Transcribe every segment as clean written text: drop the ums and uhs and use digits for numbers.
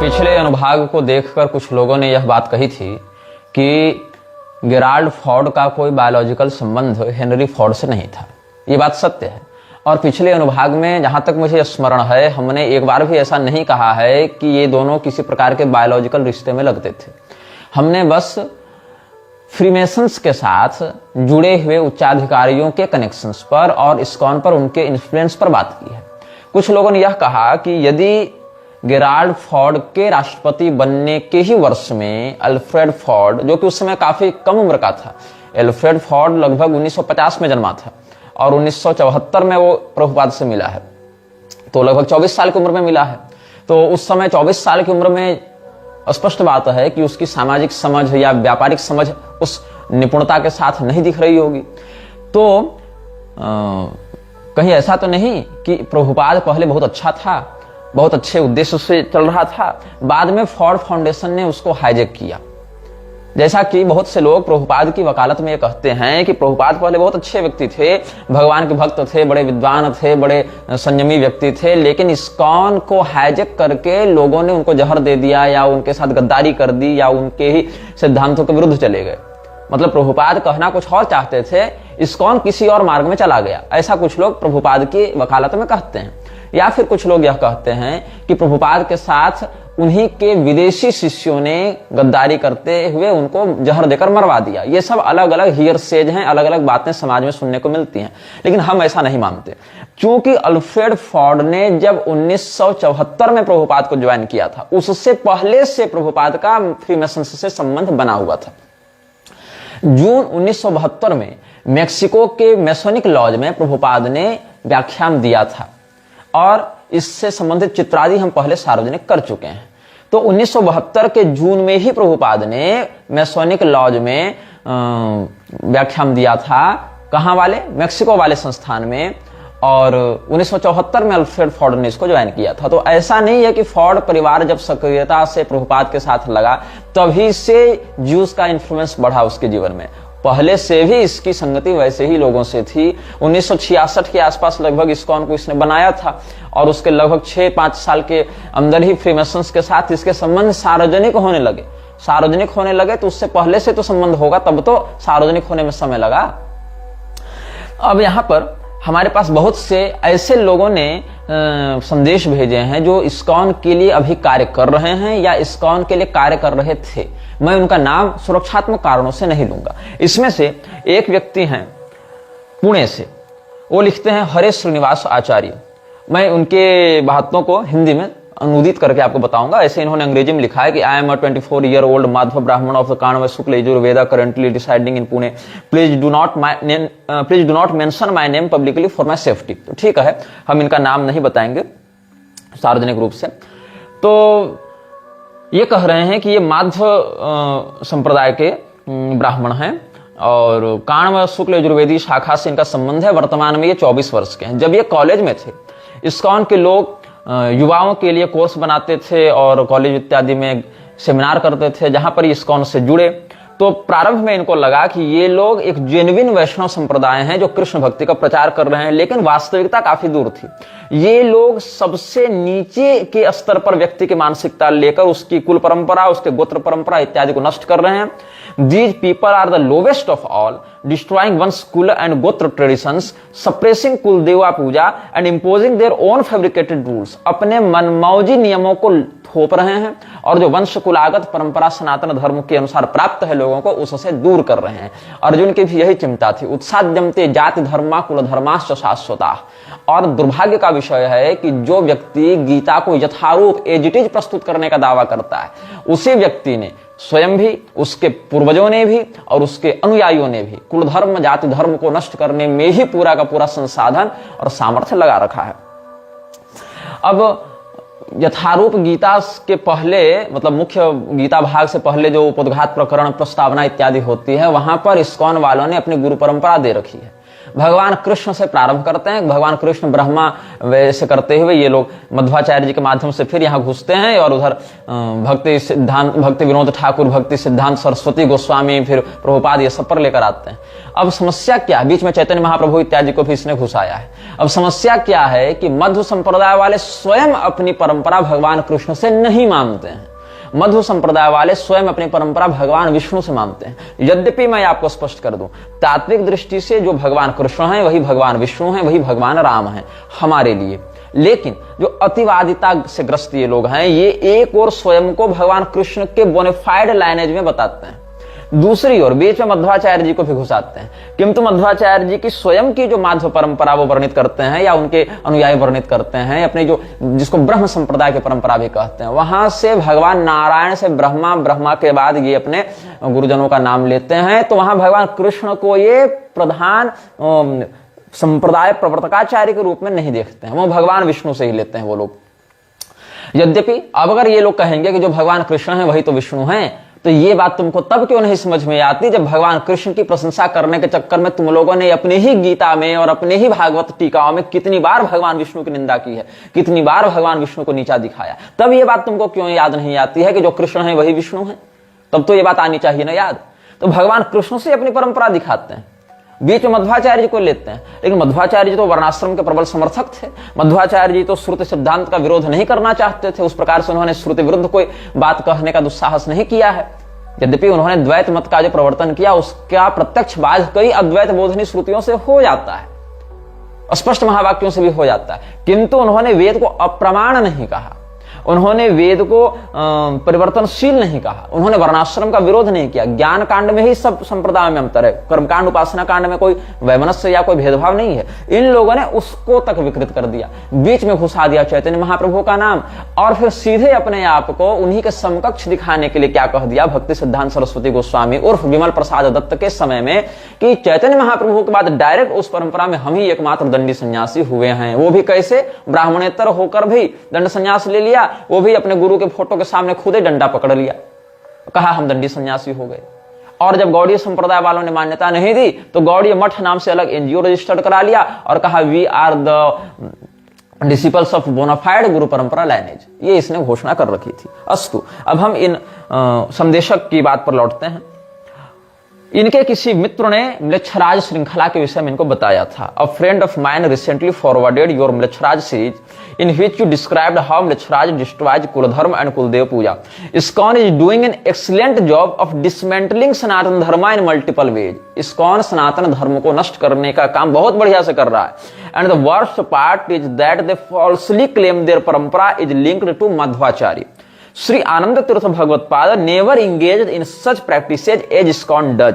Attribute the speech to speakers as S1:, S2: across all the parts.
S1: पिछले अनुभाग को देखकर कुछ लोगों ने यह बात कही थी कि गेराल्ड फॉर्ड का कोई बायोलॉजिकल संबंध हेनरी फॉर्ड से नहीं था। ये बात सत्य है। और पिछले अनुभाग में जहां तक मुझे स्मरण है, हमने एक बार भी ऐसा नहीं कहा है कि ये दोनों किसी प्रकार के बायोलॉजिकल रिश्ते में लगते थे। हमने बस फ्रीमेसन्स के साथ जुड़े हुए उच्चाधिकारियों के कनेक्शंस पर और इस्कॉन पर उनके इन्फ्लुएंस पर बात की है। कुछ लोगों ने यह कहा कि यदि गेराल्ड फॉर्ड के राष्ट्रपति बनने के ही वर्ष में अल्फ्रेड फॉर्ड, जो कि उस समय काफी कम उम्र का था, अल्फ्रेड फॉर्ड लगभग 1950 में जन्मा था और 1974 में वो प्रभुपाद से मिला है, तो लगभग 24 साल की उम्र में मिला है। तो उस समय 24 साल की उम्र में स्पष्ट बात है कि उसकी सामाजिक समझ या व्यापारिक समझ उस निपुणता के साथ नहीं दिख रही होगी। तो कहीं ऐसा तो नहीं कि प्रभुपाद पहले बहुत अच्छा था, बहुत अच्छे उद्देश्य से चल रहा था, बाद में फॉर्ड फाउंडेशन ने उसको हाईजैक किया। जैसा कि बहुत से लोग प्रभुपाद की वकालत में ये कहते हैं कि प्रभुपाद पहले बहुत अच्छे व्यक्ति थे, भगवान के भक्त थे, बड़े विद्वान थे, बड़े संयमी व्यक्ति थे, लेकिन इस्कॉन को हाईजैक करके लोगों ने उनको जहर दे दिया या उनके साथ गद्दारी कर दी या उनके ही सिद्धांतों के विरुद्ध चले गए। मतलब प्रभुपाद कहना कुछ और चाहते थे, इस्कॉन किसी और मार्ग में चला गया। ऐसा कुछ लोग प्रभुपाद की वकालत में कहते हैं। या फिर कुछ लोग यह कहते हैं कि प्रभुपाद के साथ उन्हीं के विदेशी शिष्यों ने गद्दारी करते हुए उनको जहर देकर मरवा दिया। ये सब अलग अलग हियरसेज हैं, अलग अलग बातें समाज में सुनने को मिलती हैं, लेकिन हम ऐसा नहीं मानते। क्योंकि अल्फ्रेड फॉर्ड ने जब 1974 में प्रभुपाद को ज्वाइन किया था, उससे पहले से प्रभुपाद का फ्रीमेसन्स से संबंध बना हुआ था। जून 1972 में मेक्सिको के मेसोनिक लॉज में प्रभुपाद ने व्याख्यान दिया था और इससे संबंधित चित्रादि हम पहले सार्वजनिक कर चुके हैं। तो 1972 के जून में ही प्रभुपाद ने मेसोनिक लॉज में व्याख्यान दिया था। कहां वाले? मेक्सिको वाले संस्थान में। और 1974 में अल्फ्रेड फॉर्ड ने इसको ज्वाइन किया था। तो ऐसा नहीं है कि फॉर्ड परिवार जब सक्रियता से प्रभुपाद के साथ लगा तभी से ज्यूस का इन्फ्लुएंस बढ़ा उसके जीवन में। पहले से भी इसकी संगति वैसे ही लोगों से थी। 1966 के आसपास लगभग इस्कॉन को इसने बनाया था और उसके लगभग 6-5 साल के अंदर ही फ्रीमेसन्स के साथ इसके संबंध सार्वजनिक होने लगे। तो उससे पहले से तो संबंध होगा, तब तो सार्वजनिक होने में समय लगा। अब यहां पर हमारे पास बहुत से ऐसे लोगों ने संदेश भेजे हैं जो इस्कॉन के लिए अभी कार्य कर रहे हैं या इस्कॉन के लिए कार्य कर रहे थे। मैं उनका नाम सुरक्षात्मक कारणों से नहीं लूंगा। इसमें से एक व्यक्ति हैं पुणे से, वो लिखते हैं हरे श्रीनिवास आचार्य। मैं उनके बातों को हिंदी में अनुदित करके आपको बताऊंगा। ऐसे इन्होंने अंग्रेजी में लिखा है कि I am a 24-year-old Madhav ब्राह्मण of the Kanva Shukla Yajurveda currently residing in Pune. Please do not mention my name publicly for my safety. तो ठीक है, हम इनका नाम नहीं बताएंगे सार्वजनिक रूप से। तो ये कह रहे हैं कि ये माध्व संप्रदाय के ब्राह्मण हैं और काण्व शुक्ल यजुर्वेदी शाखा से इनका संबंध है। वर्तमान में ये 24 वर्ष के हैं। जब ये कॉलेज में थे, इस्कॉन के लोग युवाओं के लिए कोर्स बनाते थे और कॉलेज इत्यादि में सेमिनार करते थे जहां पर इस्कॉन से जुड़े। तो प्रारंभ में इनको लगा कि ये लोग एक जेन्युइन वैष्णव संप्रदाय हैं जो कृष्ण भक्ति का प्रचार कर रहे हैं, लेकिन वास्तविकता काफी दूर थी। ये लोग सबसे नीचे के स्तर पर व्यक्ति की मानसिकता लेकर उसकी कुल परंपरा, उसके गोत्र परंपरा इत्यादि को नष्ट कर रहे हैं। These people are the lowest of all, destroying one's कुल and गोत्र traditions, suppressing कुल देवा पूजा and imposing their own fabricated rules। अपने मनमौजी नियमों को थोप रहे हैं और जो वंश कुलागत परंपरा सनातन धर्म के अनुसार प्राप्त है लोगों को, उससे दूर कर रहे हैं। अर्जुन की भी यही चिंता थी। उत्साद्यमते जाति धर्मा कुल धर्माश्च शाश्वता। और दुर्भाग्य का विषय है कि जो व्यक्ति गीता को यथारूप एज इट इज प्रस्तुत करने का दावा करता है, उसी व्यक्ति ने स्वयं भी, उसके पूर्वजों ने भी और उसके अनुयायियों ने भी कुल धर्म जाति धर्म को नष्ट करने में ही पूरा का पूरा संसाधन और सामर्थ्य लगा रखा है। अब यथारूप गीता के पहले, मतलब मुख्य गीता भाग से पहले जो उपोद्घात प्रकरण प्रस्तावना इत्यादि होती है, वहां पर इस्कॉन वालों ने अपनी गुरु परंपरा दे रखी है। भगवान कृष्ण से प्रारंभ करते हैं, भगवान कृष्ण ब्रह्मा वैसे करते हुए ये लोग मध्वाचार्य जी के माध्यम से फिर यहाँ घुसते हैं और उधर भक्ति विनोद ठाकुर, भक्ति सिद्धांत सरस्वती गोस्वामी, फिर प्रभुपाद ये सब पर लेकर आते हैं। अब समस्या क्या है, बीच में चैतन्य महाप्रभु इत्यादि को भी इसने घुसाया है। अब समस्या क्या है कि मध्व संप्रदाय वाले स्वयं अपनी परंपरा भगवान कृष्ण से नहीं मानते हैं। मध्व संप्रदाय वाले स्वयं अपनी परंपरा भगवान विष्णु से मानते हैं। यद्यपि मैं आपको स्पष्ट कर दूं, तात्विक दृष्टि से जो भगवान कृष्ण हैं वही भगवान विष्णु हैं, वही भगवान राम हैं हमारे लिए। लेकिन जो अतिवादिता से ग्रस्त ये लोग हैं, ये एक और स्वयं को भगवान कृष्ण के बोनेफाइड लाइनेज में बताते हैं, दूसरी ओर बीच में मध्वाचार्य जी को भी घुसाते हैं। किंतु मध्वाचार्य जी की स्वयं की जो माध्व परंपरा वो वर्णित करते हैं या उनके अनुयायी वर्णित करते हैं, अपनी जो जिसको ब्रह्म संप्रदाय की परंपरा भी कहते हैं, वहां से भगवान नारायण से ब्रह्मा, ब्रह्मा के बाद ये अपने गुरुजनों का नाम लेते हैं। तो वहां भगवान कृष्ण को ये प्रधान संप्रदाय प्रवर्तकाचार्य के रूप में नहीं देखते हैं, वो भगवान विष्णु से ही लेते हैं वो लोग। यद्यपि अब अगर ये लोग कहेंगे कि जो भगवान कृष्ण है वही तो विष्णु हैं, तो ये बात तुमको तब क्यों नहीं समझ में आती जब भगवान कृष्ण की प्रशंसा करने के चक्कर में तुम लोगों ने अपनी ही गीता में और अपने ही भागवत टीकाओं में कितनी बार भगवान विष्णु की निंदा की है, कितनी बार भगवान विष्णु को नीचा दिखाया। तब ये बात तुमको क्यों याद नहीं आती है कि जो कृष्ण है वही विष्णु है? तब तो ये बात आनी चाहिए ना याद। तो भगवान कृष्ण से अपनी परंपरा दिखाते हैं, बीच में मध्वाचार्य जी को लेते हैं। लेकिन मध्वाचार्य जी तो वर्णाश्रम के प्रबल समर्थक थे। मध्वाचार्य जी तो श्रुति सिद्धांत का विरोध नहीं करना चाहते थे, उस प्रकार से उन्होंने श्रुति विरुद्ध कोई बात कहने का दुस्साहस नहीं किया है। यद्यपि उन्होंने द्वैत मत का जो प्रवर्तन किया उसका प्रत्यक्ष बाध कई अद्वैत बोधनी श्रुतियों से हो जाता है, स्पष्ट महावाक्यों से भी हो जाता है, किंतु उन्होंने वेद को अप्रमाण नहीं कहा, उन्होंने वेद को परिवर्तनशील नहीं कहा, उन्होंने वर्णाश्रम का विरोध नहीं किया। ज्ञान कांड में ही सब संप्रदाय में अंतर है, कर्मकांड उपासना कांड में कोई वैमनस्य या कोई भेदभाव नहीं है। इन लोगों ने उसको तक विकृत कर दिया, बीच में घुसा दिया चैतन्य महाप्रभु का नाम, और फिर सीधे अपने आप को उन्हीं के समकक्ष दिखाने के लिए क्या कह दिया भक्ति सिद्धांत सरस्वती गोस्वामी उर्फ विमल प्रसाद दत्त के समय में कि चैतन्य महाप्रभु के बाद डायरेक्ट उस परंपरा में हम ही एकमात्र दंडी सन्यासी हुए हैं। वो भी कैसे? ब्राह्मणेतर होकर भी दंड सन्यास ले लिया, वो भी अपने गुरु के फोटो के सामने खुद ही डंडा पकड़ लिया, कहा हम दंडी सन्यासी हो गए। और जब गौड़ीय संप्रदाय वालों ने मान्यता नहीं दी तो गौड़ीय मठ नाम से अलग एनजीओ रजिस्टर्ड करा लिया और कहा we are the disciples of bona fide guru parampara lineage, ये इसने घोषणा कर रखी थी। अस्तु, अब हम इन संदेशक की बात पर लौटते हैं। इनके किसी मित्र ने म्लेच्छराज श्रृंखला के विषय में इनको बताया था। A friend of mine recently forwarded your Mlechharaj series in which you described how Mlechharaj destroys kuldharma and kuldev puja. ISKCON is doing an excellent job of dismantling Sanatan Dharma in multiple ways. ISKCON सनातन धर्म को नष्ट करने का काम बहुत बढ़िया से कर रहा है। And the worst part is that they falsely claim their परंपरा is linked to Madhvacharya. Shri Anand तीर्थ भगवत्पाद never engaged in such practices as ISKCON does.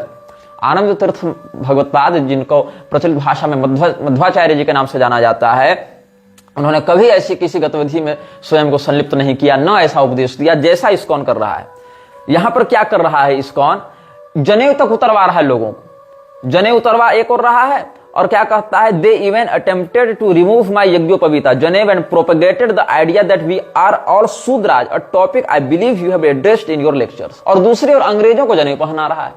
S1: आनंद तीर्थ भगवत्पाद, जिनको प्रचलित भाषा में मध्वाचार्य जी के नाम से जाना जाता है, उन्होंने कभी ऐसी किसी गतिविधि में स्वयं को संलिप्त नहीं किया, न ऐसा उपदेश दिया जैसा ISKCON कर रहा है। यहां पर क्या कर रहा है ISKCON? जनेऊ तक उतरवा रहा है लोगों को, जनेऊ उतरवा एक और रहा है, और क्या कहता है? They even attempted to remove my yajnopavita janeu and propagated the idea that we are all Shudras, a topic I believe you have addressed in your lectures. और दूसरी ओर अंग्रेजों को जनेऊ पहना रहा है,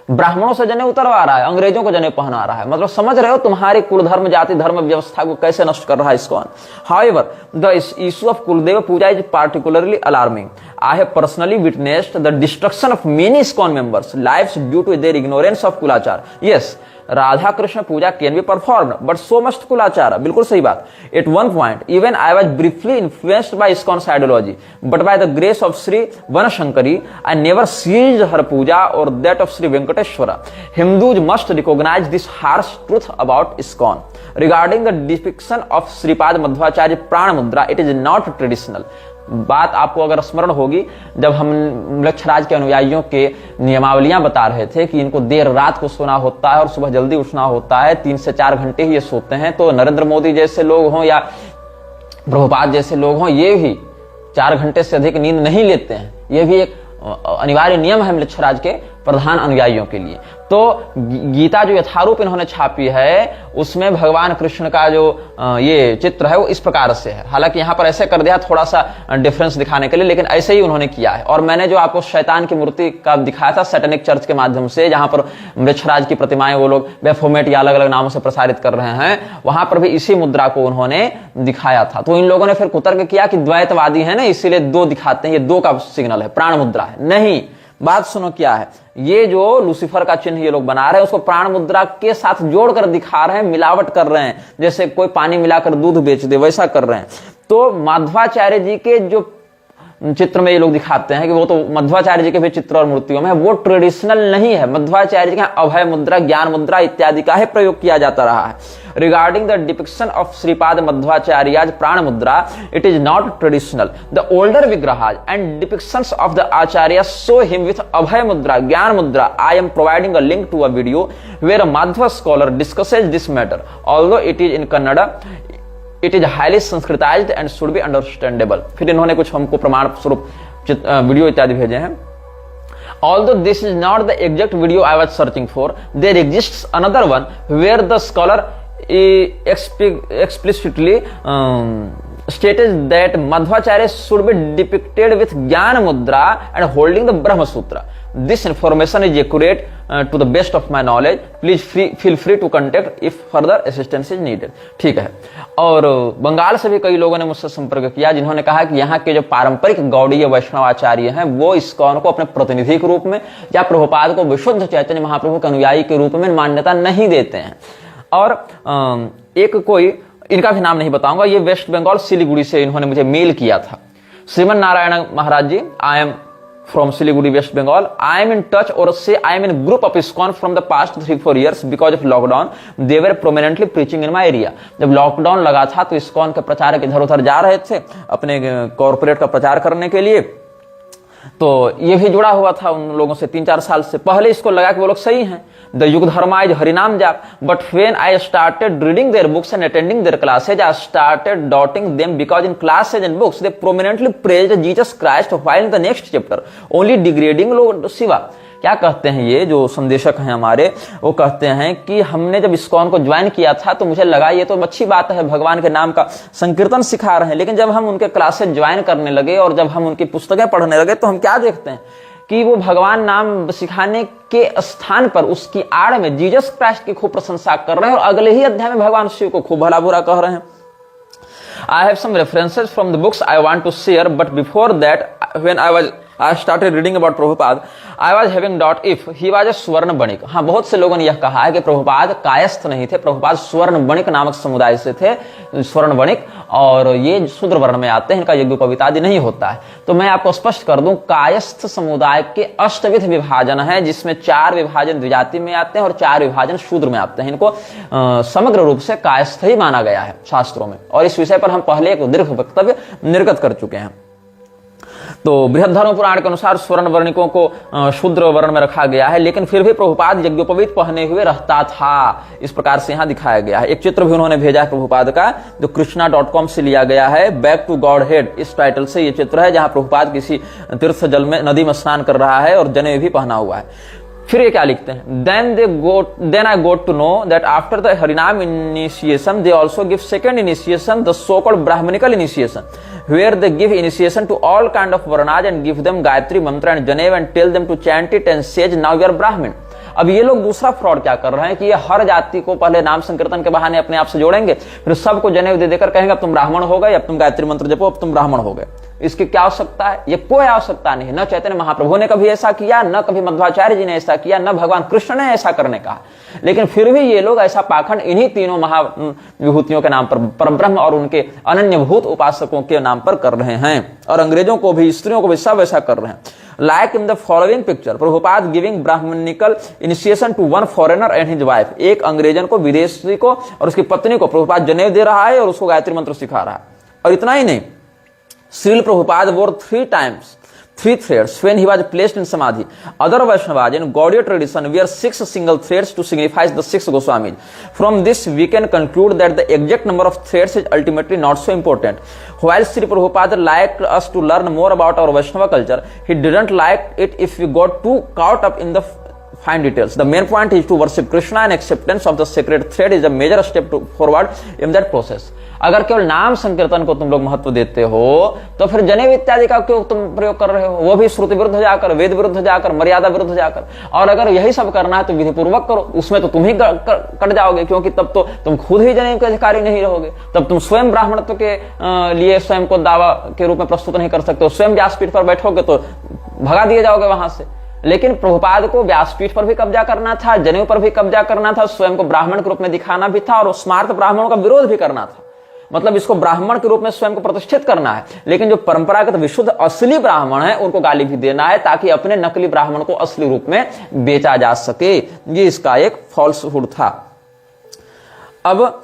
S1: ब्राह्मणों से जनेऊ उतरवा रहा है, अंग्रेजों को जनेऊ पहना रहा है। मतलब समझ रहे हो तुम्हारी कुल धर्म जाति धर्म व्यवस्था को कैसे नष्ट कर रहा है ISKCON। However, the issue of Kuldeva Puja is particularly alarming. I have personally witnessed the destruction of many ISKCON members' lives due to their ignorance of Kulachar. Yes, Radha Krishna puja can be performed but so must Kulachar. बिल्कुल सही बात। At one point even I was briefly influenced by ISKCON's ideology but by the grace of Shri Vanashankari I never ceased her puja और that of Shri Venkateshwara. Hindus must recognise this harsh truth about ISKCON regarding the depiction of Shripad Madhvacharya prana mudra. It is not traditional. बात आपको अगर स्मरण होगी, जब हम म्लेच्छराज के अनुयायियों के नियमावलियां बता रहे थे कि इनको देर रात को सोना होता है और सुबह जल्दी उठना होता है, 3 से 4 घंटे ही ये सोते हैं, तो नरेंद्र मोदी जैसे लोग हों या प्रभुपाद जैसे लोग हों, ये भी 4 घंटे से अधिक नींद नहीं लेते हैं। ये भी एक अनिवार्य नियम है म्लेच्छराज के प्रधान अनुयायियों के लिए। तो गीता जो यथारूप इन्होंने छापी है उसमें भगवान कृष्ण का जो ये चित्र है वो इस प्रकार से है। हालांकि यहाँ पर ऐसे कर दिया थोड़ा सा डिफरेंस दिखाने के लिए, लेकिन ऐसे ही उन्होंने किया है। और मैंने जो आपको शैतान की मूर्ति का दिखाया था सैटेनिक चर्च के माध्यम से, जहां पर वृक्षराज की प्रतिमाएं वो लोग बेफोमेट या अलग अलग नामों से प्रसारित कर रहे हैं, वहां पर भी इसी मुद्रा को उन्होंने दिखाया था। तो इन लोगों ने फिर कुतर्क किया कि द्वैतवादी है ना, इसीलिए दो दिखाते हैं, ये दो का सिग्नल है, प्राण मुद्रा है। नहीं, बात सुनो क्या है, ये जो लूसीफर का चिन्ह ये लोग बना रहे हैं उसको प्राण मुद्रा के साथ जोड़कर दिखा रहे हैं, मिलावट कर रहे हैं, जैसे कोई पानी मिलाकर दूध बेच दे वैसा कर रहे हैं। तो माध्वाचार्य जी के जो चित्र में ये लोग दिखाते हैं कि वो तो मध्वाचार्य जी के भी चित्र और मूर्तियों में वो ट्रेडिशनल नहीं है। मध्वाचार्य जी का अभय मुद्रा, ज्ञान मुद्रा इत्यादि का ही प्रयोग किया जाता रहा है। Regarding the depiction of Shripad Madhvacharya's prana mudra, it is not traditional. The older vigrahas and depictions of the acharya show him with abhaya mudra, jnana mudra. I am providing a link to a video where a Madhva scholar discusses this matter, although it is in Kannada, it is highly Sanskritised and should be understandable. फिर इन्होंने कुछ हमको प्रमाण स्वरूप video इत्यादि भेजे हैं। Although this is not the exact video I was searching for, there exists another one where the scholar explicitly stated that Madhvacharya should be depicted with Jnana Mudra and holding the Brahma Sutra. This information is accurate to the best of my knowledge. Please feel free to contact if further assistance is needed. ठीक है। और बंगाल से भी कई लोगों ने मुझसे संपर्क किया जिन्होंने कहा कि यहाँ के जो पारंपरिक गौड़ीय वैष्णवाचार्य हैं वो इस्कॉन को अपने प्रतिनिधि के रूप में या प्रभुपाद को विशुद्ध चैतन्य महाप्रभु के अनुयायी के रूप में मान्यता नहीं देते हैं। और एक कोई, इनका भी नाम नहीं बताऊंगा, ये वेस्ट बंगाल सिलीगुड़ी से इन्होंने मुझे मेल किया था। Shriman Narayan Maharaj ji, I am from Siliguri, West Bengal. I am in touch, or say I am in group of ISKCON from the past 3-4 years because of lockdown. They were prominently preaching in my area. जब lockdown लगा था तो ISKCON के प्रचारक इधर उधर जा रहे थे अपने कॉर्पोरेट का प्रचार करने के लिए। तो ये भी जुड़ा हुआ था उन लोगों से 3-4 साल से। पहले इसको लगा कि वो लोग सही हैं, द युग धर्माइज हरिनाम जाप, but when I started reading their books and attending their classes, I started doubting them because in classes and books they prominently praised Jesus Christ while in the next chapter only degrading Lord Shiva. क्या कहते हैं ये जो संदेशक हैं हमारे, वो कहते हैं कि हमने जब ISKCON को ज्वाइन किया था तो मुझे लगा ये तो अच्छी बात है, भगवान के नाम का संकीर्तन सिखा रहे हैं, लेकिन जब हम उनके क्लासेस ज्वाइन करने लगे और जब हम उनकी पुस्तकें पढ़ने लगे तो हम क्या देखते हैं कि वो भगवान नाम सिखाने के स्थान पर उसकी आड़ में जीसस क्राइस्ट की खूब प्रशंसा कर रहे हैं और अगले ही अध्याय में भगवान शिव को खूब भला बुरा कह रहे हैं। I have some references from the books I want to share, but before that, when I started reading about Prabhupada, I was having doubt if he was a स्वर्ण बणिक। हाँ, बहुत से लोगों ने यह कहा है कि प्रभुपाद कायस्थ नहीं थे, प्रभुपाद स्वर्ण बणिक नामक समुदाय से थे, स्वर्ण बणिक, और ये शूद्र वर्ण में आते हैं, इनका यज्ञोपवीत आदि नहीं होता है। तो मैं आपको स्पष्ट कर दूं, कायस्थ समुदाय के अष्टविध विभाजन है, जिसमें 4 विभाजन द्विजाति में आते हैं और 4 विभाजन शूद्र में आते हैं। इनको समग्र रूप से कायस्थ ही माना गया है शास्त्रों में, और इस विषय पर हम पहले एक दीर्घ वक्तव्य निर्गत कर चुके हैं। तो बृहद धर्म पुराण के अनुसार स्वर्ण वर्णिकों को शूद्र वर्ण में रखा गया है, लेकिन फिर भी प्रभुपाद यज्ञोपवीत पहने हुए रहता था, इस प्रकार से यहाँ दिखाया गया है। एक चित्र भी उन्होंने भेजा है प्रभुपाद का, जो कृष्णा.com से लिया गया है, बैक टू गॉड हेड, इस टाइटल से ये चित्र है, जहां प्रभुपाद किसी तीर्थ जल में, नदी में स्नान कर रहा है और जनेऊ भी पहना हुआ है। फिर ये क्या लिखते हैं, then I got to know that after the Harinam initiation they also give second initiation, the so-called Brahmanical initiation, where they give initiation to all kind of varnas and give them Gayatri mantra and Janev and tell them to chant it and say now you are Brahmin। अब ये लोग दूसरा fraud क्या कर रहे हैं कि ये हर जाति को पहले नाम संकीर्तन के बहाने अपने आप से जोड़ेंगे, फिर सबको जनेऊ दे देकर कहेंगे अब तुम ब्राह्मण हो गए, अब तुम गायत्री मंत्र जपो, अब तुम ब्राह्मण हो गए। इसकी क्या आवश्यकता है? ये कोई आवश्यकता नहीं। न चैतन्य महाप्रभु ने कभी ऐसा किया, न कभी मध्वाचार्य जी ने ऐसा किया, न भगवान कृष्ण ने ऐसा करने कहा, लेकिन फिर भी ये लोग ऐसा पाखंड इन्हीं तीनों महाविभूतियों के नाम पर, परब्रह्म और उनके अनन्यभूत उपासकों के नाम पर कर रहे हैं, और अंग्रेजों को भी, स्त्रियों को भी सब ऐसा कर रहे हैं। Like in the following picture, Prabhupada giving Brahmanical initiation to one foreigner and his wife। एक अंग्रेजन को, विदेशी को और उसकी पत्नी को प्रभुपाद जनेऊ दे रहा है और उसको गायत्री मंत्र सिखा रहा है। और इतना ही नहीं, Srila Prabhupada wore 3 times 3 threads when he was placed in samadhi. Other Vaishnavas in Gaudiya tradition wear 6 single threads to signify the 6 Goswamis. From this we can conclude that the exact number of threads is ultimately not so important. While Sri Prabhupada liked us to learn more about our Vaishnava culture, he didn't like it if we got too caught up in the fine details. The main point is to worship Krishna, and acceptance of the sacred thread is a major step forward in that process. अगर केवल नाम संकीर्तन को तुम लोग महत्व देते हो तो फिर जनेऊ इत्यादि का क्यों तुम प्रयोग कर रहे हो? वो भी श्रुति विरुद्ध जाकर, वेद विरुद्ध जाकर, मर्यादा विरुद्ध जाकर। और अगर यही सब करना है तो विधि पूर्वक करो, उसमें तो तुम ही कट जाओगे, क्योंकि तब तो तुम खुद ही जनेऊ के अधिकारी नहीं रहोगे। तब तुम स्वयं ब्राह्मणत्व के लिए स्वयं को दावा के रूप में प्रस्तुत नहीं कर सकते हो। स्वयं व्यासपीठ पर बैठोगे तो भगा दिए जाओगे वहां से। लेकिन प्रभुपाद को व्यासपीठ पर भी कब्जा करना था, जनेऊ पर भी कब्जा करना था, स्वयं को ब्राह्मण के रूप में दिखाना भी था और स्मार्त ब्राह्मणों का विरोध भी करना था। मतलब इसको ब्राह्मण के रूप में स्वयं को प्रतिष्ठित करना है, लेकिन जो परंपरागत विशुद्ध असली ब्राह्मण है उनको गाली भी देना है, ताकि अपने नकली ब्राह्मण को असली रूप में बेचा जा सके। ये इसका एक फॉल्सहुड था। अब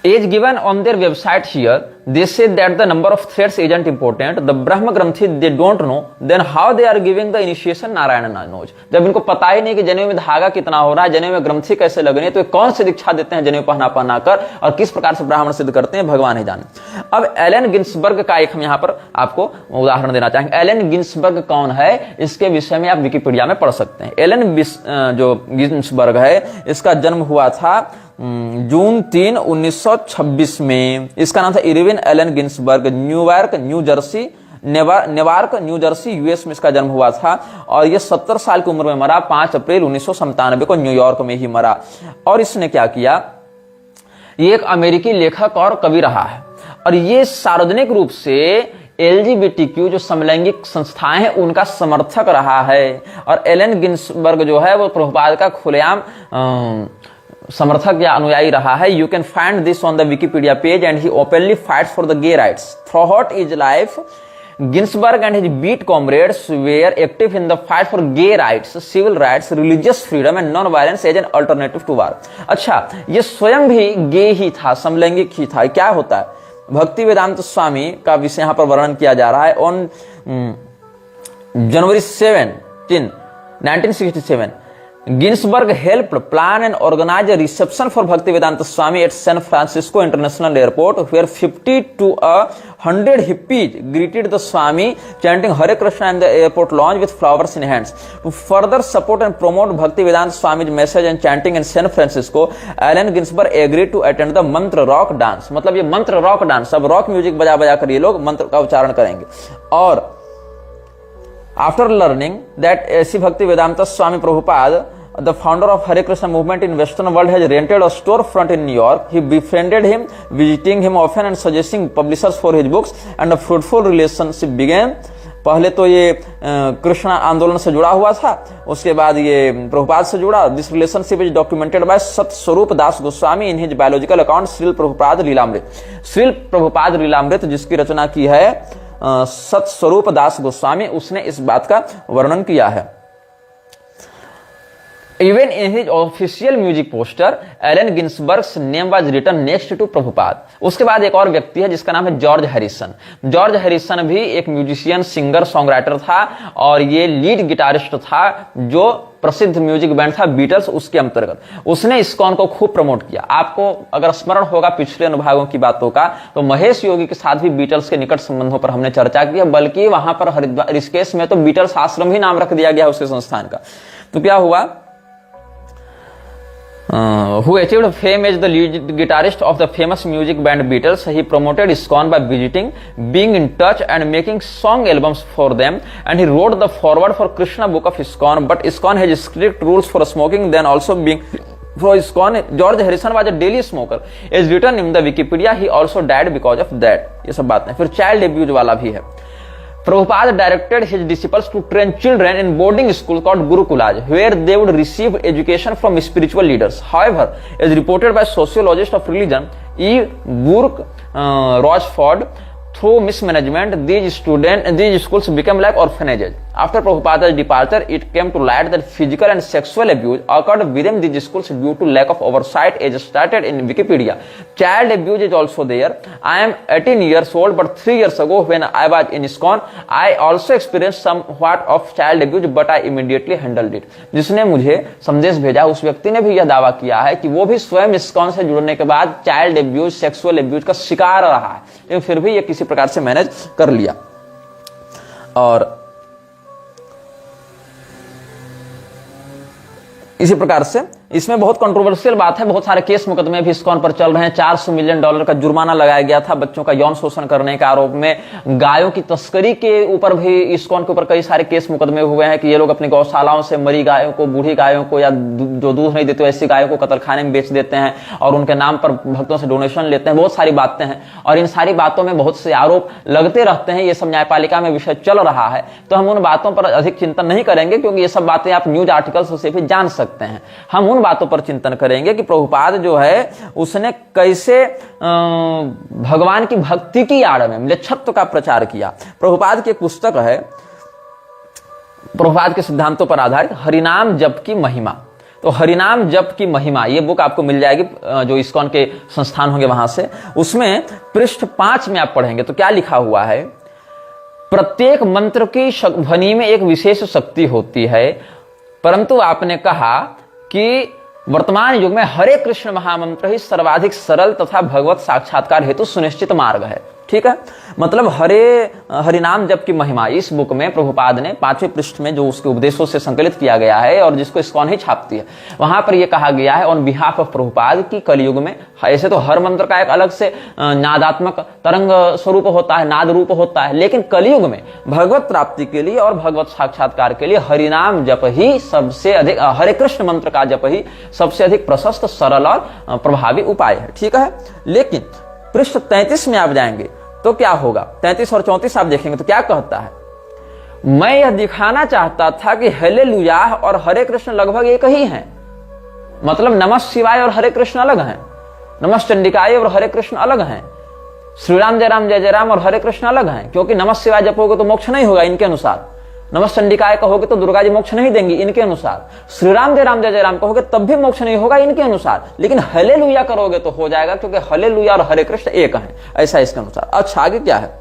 S1: as given on their website here, they say that the number of threads isn't important. The Brahma Granthi they don't know, then how they are giving the initiation Narayana knows. जब इनको पता ही नहीं कि जनेऊ में धागा कितना हो रहा है, जनेऊ में ग्रंथि कैसे लगनी है, तो कौन सी दीक्षा देते हैं जनेऊ पहना कर और किस प्रकार से ब्राह्मण सिद्ध करते हैं, भगवान ही जाने। अब एलन गिन्सबर्ग का एक हम यहाँ पर आपको उदाहरण देना चाहेंगे। एलन गिन्सबर्ग कौन है, इसके विषय में आप विकिपीडिया में पढ़ सकते हैं। एलन जो गिन्सबर्ग है, इसका जन्म हुआ था जून 3, 1926 में। इसका नाम था Irwin Allen Ginsberg. New York New Jersey US में इसका जन्म हुआ था और ये 70 साल की उम्र में मरा। 5 अप्रैल 1997 को न्यूयॉर्क में ही मरा। और इसने क्या किया, ये एक अमेरिकी लेखक और कवि रहा है और ये सार्वजनिक रूप से LGBTQ जो समलैंगिक संस्थाएं हैं उनका समर्थक रहा है। और एलन गिन्सबर्ग जो है वो प्रभुपाद का खुलेआम समर्थक या अनुयायी रहा है। You can find this on the Wikipedia page and he openly fights for the gay rights throughout his life. Ginsberg and his beat comrades were active in the fight for gay rights, civil rights, religious freedom and non violence as an alternative to war. अच्छा, ये स्वयं भी गे ही था, समलैंगिक ही था। क्या होता है, भक्ति वेदांत स्वामी का विषय यहां पर वर्णन किया जा रहा है। On January 17, 1967 Ginsburg helped plan and organize a reception for Bhaktivedanta Swami at San Francisco International Airport, where 50 to 100 hippies greeted the Swami, chanting Hare Krishna in the airport lounge with flowers in hands. To further support and promote Bhaktivedanta Swami's message and chanting in San Francisco, Allen Ginsberg agreed to attend the मंत्र rock dance. मतलब ये मंत्र rock dance, अब rock music बजा बजा कर ये लोग मंत्र का उच्चारण करेंगे। और after learning that A.C. Bhaktivedanta Swami Prabhupada, the founder of Hare Krishna movement in Western world, has rented a storefront in New York, he befriended him, visiting him often and suggesting publishers for his books, and a fruitful relationship began. पहले तो ये कृष्णा आंदोलन से जुड़ा हुआ था, उसके बाद ये प्रभुपाद से जुड़ा। This relationship is documented by Satsvarupa Das Goswami in his biological account Srila Prabhupada Lilamrita. Srila Prabhupada Lilamrita जिसकी रचना की है सतस्वरूप दास गोस्वामी, उसने इस बात का वर्णन किया है। Even in his official music poster, Allen Ginsberg's name was written next to Prabhupada. उसके बाद एक और व्यक्ति है जिसका नाम है जॉर्ज हैरिसन। जॉर्ज हैरिसन भी एक म्यूजिशियन, सिंगर, सॉन्ग था और ये लीड गिटारिस्ट था जो प्रसिद्ध म्यूजिक बैंड था बीटल्स, उसके अंतर्गत। उसने इस्कॉन को खूब प्रमोट किया। आपको अगर स्मरण होगा पिछले अनुभागों की बातों का, तो महेश योगी के साथ भी बीटल्स के निकट संबंधों पर हमने चर्चा की है। बल्कि वहां पर हरिद्वार ऋषिकेश में तो बीटल्स आश्रम ही नाम रख दिया गया उसके संस्थान का। तो क्या हुआ, who achieved fame as the lead guitarist of the famous music band Beatles. He promoted ISKCON by visiting, being in touch and making song albums for them, and he wrote the foreword for Krishna book of ISKCON. But ISKCON has strict rules for smoking, then also being for ISKCON. George Harrison was a daily smoker. As written in the Wikipedia, he also died because of that. ये सब बात है। फिर child abuse वाला भी है। Prabhupada directed his disciples to train children in boarding school called Gurukulas, where they would receive education from spiritual leaders. However, as reported by sociologist of religion E. Burke Rochford, through mismanagement, these schools became like orphanages. After Prabhupada's departure, it came to light that physical and sexual abuse occurred within these schools due to lack of oversight, as stated in Wikipedia. Child abuse is also there. I am 18 years old, but 3 years ago when I was in ISKCON, I also experienced somewhat of child abuse, but I immediately handled it. जिसने मुझे संदेश भेजा उस व्यक्ति ने भी यह दावा किया है कि वो भी स्वयं ISKCON से जुड़ने के बाद चाइल्ड एब्यूज, सेक्सुअल एब्यूज का शिकार रहा है, लेकिन फिर भी ये किसी प्रकार से मैनेज कर लिया। और इसी प्रकार से इसमें बहुत कंट्रोवर्शियल बात है, बहुत सारे केस मुकदमे भी ISKCON पर चल रहे हैं। $400 मिलियन का जुर्माना लगाया गया था बच्चों का यौन शोषण करने के आरोप में। गायों की तस्करी के ऊपर भी ISKCON के ऊपर कई सारे केस मुकदमे हुए हैं कि ये लोग अपनी गौशालाओं से मरी गायों को, बूढ़ी गायों को या जो दूध नहीं देते ऐसी गायों को कतलखाने में बेच देते हैं और उनके नाम पर भक्तों से डोनेशन लेते हैं। बहुत सारी बातें हैं और इन सारी बातों में बहुत से आरोप लगते रहते हैं। ये सब न्यायपालिका में विषय चल रहा है, तो हम उन बातों पर अधिक चिंतन नहीं करेंगे क्योंकि ये सब बातें आप न्यूज आर्टिकल्स से भी जान सकते हैं। हम उन बातों पर चिंतन करेंगे कि प्रभुपाद जो है उसने कैसे भगवान की भक्ति की आड़ में म्लेच्छत्व का प्रचार किया। प्रभुपाद की एक पुस्तक है प्रभुपाद के सिद्धांतों पर आधारित, हरिनाम जप की महिमा। तो हरिनाम जप की महिमा ये बुक आपको मिल जाएगी जो ISKCON के संस्थान होंगे वहां से। उसमें पृष्ठ 5 में आप पढ़ेंगे तो क्या लिखा हुआ है, प्रत्येक मंत्र की ध्वनि में एक विशेष शक्ति होती है, परंतु आपने कहा कि वर्तमान युग में हरे कृष्ण महामंत्र ही सर्वाधिक सरल तथा भगवत साक्षात्कार हेतु सुनिश्चित मार्ग है। ठीक है, मतलब हरिनाम जप की महिमा इस बुक में प्रभुपाद ने 5वें पृष्ठ में जो उसके उपदेशों से संकलित किया गया है और जिसको ISKCON ही छापती है, वहां पर यह कहा गया है ऑन बिहाफ ऑफ प्रभुपाद की कलयुग में, ऐसे तो हर मंत्र का एक अलग से नादात्मक तरंग स्वरूप होता है, नाद रूप होता है, लेकिन कलयुग में भगवत प्राप्ति के लिए और भगवत साक्षात्कार के लिए हरिनाम जप ही सबसे अधिक, हरे कृष्ण मंत्र का जप ही सबसे अधिक प्रशस्त, सरल और प्रभावी उपाय है। ठीक है, लेकिन पृष्ठ 33 में आप जाएंगे तो क्या होगा, 33 और 34 आप देखेंगे तो क्या कहता है, मैं यह दिखाना चाहता था कि हेलेलुया और हरे कृष्ण लगभग एक ही हैं। मतलब नमः शिवाय और हरे कृष्ण अलग हैं, नमः चंडिकाय और हरे कृष्ण अलग हैं, श्री राम जय जय राम और हरे कृष्ण अलग हैं, क्योंकि नमः शिवाय जपोगे तो मोक्ष नहीं होगा इनके अनुसार, नमः चंडिकाय कहोगे तो दुर्गा जी मोक्ष नहीं देंगी इनके अनुसार, श्री राम जय जय राम कहोगे तब भी मोक्ष नहीं होगा इनके अनुसार, लेकिन हेलेलुया करोगे तो हो जाएगा क्योंकि हेलेलुया और हरे कृष्ण एक हैं, ऐसा इसके अनुसार। अच्छा आगे क्या है,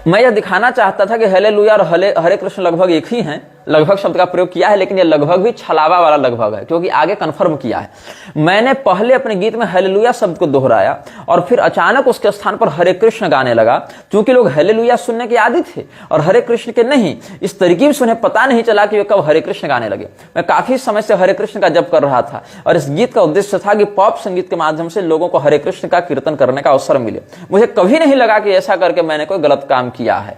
S1: मैं यह दिखाना चाहता था कि हेलेलुया और हरे कृष्ण लगभग एक ही हैं। लगभग शब्द का प्रयोग किया है, लेकिन यह लगभग भी छलावा वाला लगभग है क्योंकि आगे कन्फर्म किया है। मैंने पहले अपने गीत में हेलेलुया शब्द को दोहराया और फिर अचानक उसके स्थान पर हरे कृष्ण गाने लगा, क्योंकि लोग हेलेलुया सुनने के आदी थे और हरे कृष्ण के नहीं। इस तरकीब से उन्हें पता नहीं चला कि वे कब हरे कृष्ण गाने लगे। मैं काफी समय से हरे कृष्ण का जप कर रहा था और इस गीत का उद्देश्य था कि पॉप संगीत के माध्यम से लोगों को हरे कृष्ण का कीर्तन करने का अवसर मिले। मुझे कभी नहीं लगा कि ऐसा करके मैंने कोई गलत काम किया है।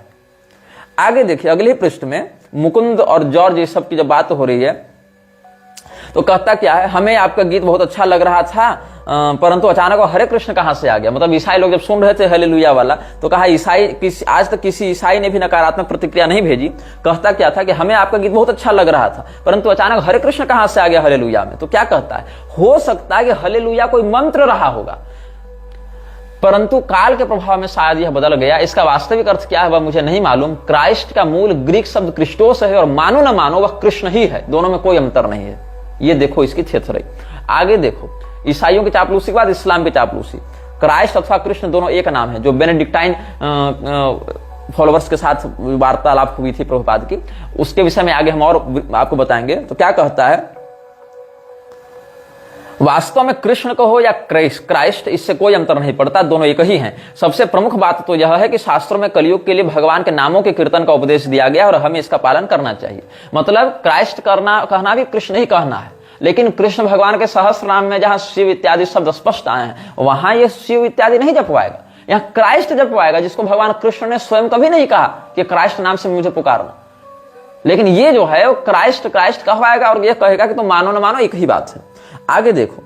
S1: आगे देखिए अगले पृष्ठ में मुकुंद और जॉर्ज ये सब की जब बात हो रही है तो कहता क्या है, हमें आपका गीत बहुत अच्छा लग रहा था परंतु अचानक वो हरे कृष्ण कहां से आ गया। मतलब ईसाई लोग जब सुन रहे थे हेलेलुया वाला तो कहा आज तक किसी ईसाई ने भी नकारात्मक प्रतिक्रिया नहीं भेजी। कहता क्या था कि हमें आपका गीत बहुत अच्छा लग रहा था परंतु अचानक हरे कृष्ण कहां से आ गया हेलेलुया में। तो क्या कहता है, हो सकता है कि हेलेलुया कोई मंत्र रहा होगा परंतु काल के प्रभाव में शायद यह बदल गया। इसका वास्तविक अर्थ क्या है वह मुझे नहीं मालूम। क्राइस्ट का मूल ग्रीक शब्द क्रिस्टोस है और मानो न मानो वह कृष्ण ही है, दोनों में कोई अंतर नहीं है। ये देखो इसकी थेथराई। आगे देखो ईसाइयों की चापलूसी के बाद इस्लाम की चापलूसी। क्राइस्ट अथवा कृष्ण दोनों एक नाम है, जो बेनेडिक्टाइन फॉलोवर्स के साथ वार्तालाप हुई थी प्रभुपाद की, उसके विषय में आगे हम और आपको बताएंगे। तो क्या कहता है, वास्तव में कृष्ण कहो या क्राइस्ट इससे कोई अंतर नहीं पड़ता, दोनों एक ही हैं। सबसे प्रमुख बात तो यह है कि शास्त्रों में कलयुग के लिए भगवान के नामों के कीर्तन का उपदेश दिया गया और हमें इसका पालन करना चाहिए। मतलब क्राइस्ट कहना भी कृष्ण ही कहना है, लेकिन कृष्ण भगवान के सहस्त्र नाम में जहां शिव इत्यादि शब्द स्पष्ट आए हैं वहां ये शिव इत्यादि नहीं जपवाएगा, यहाँ क्राइस्ट जपवाएगा, जिसको भगवान कृष्ण ने स्वयं कभी नहीं कहा कि क्राइस्ट नाम से मुझे पुकारना। लेकिन ये जो है वो क्राइस्ट कहवाएगा और ये कहेगा कि तुम मानो न मानो एक ही बात है। आगे देखो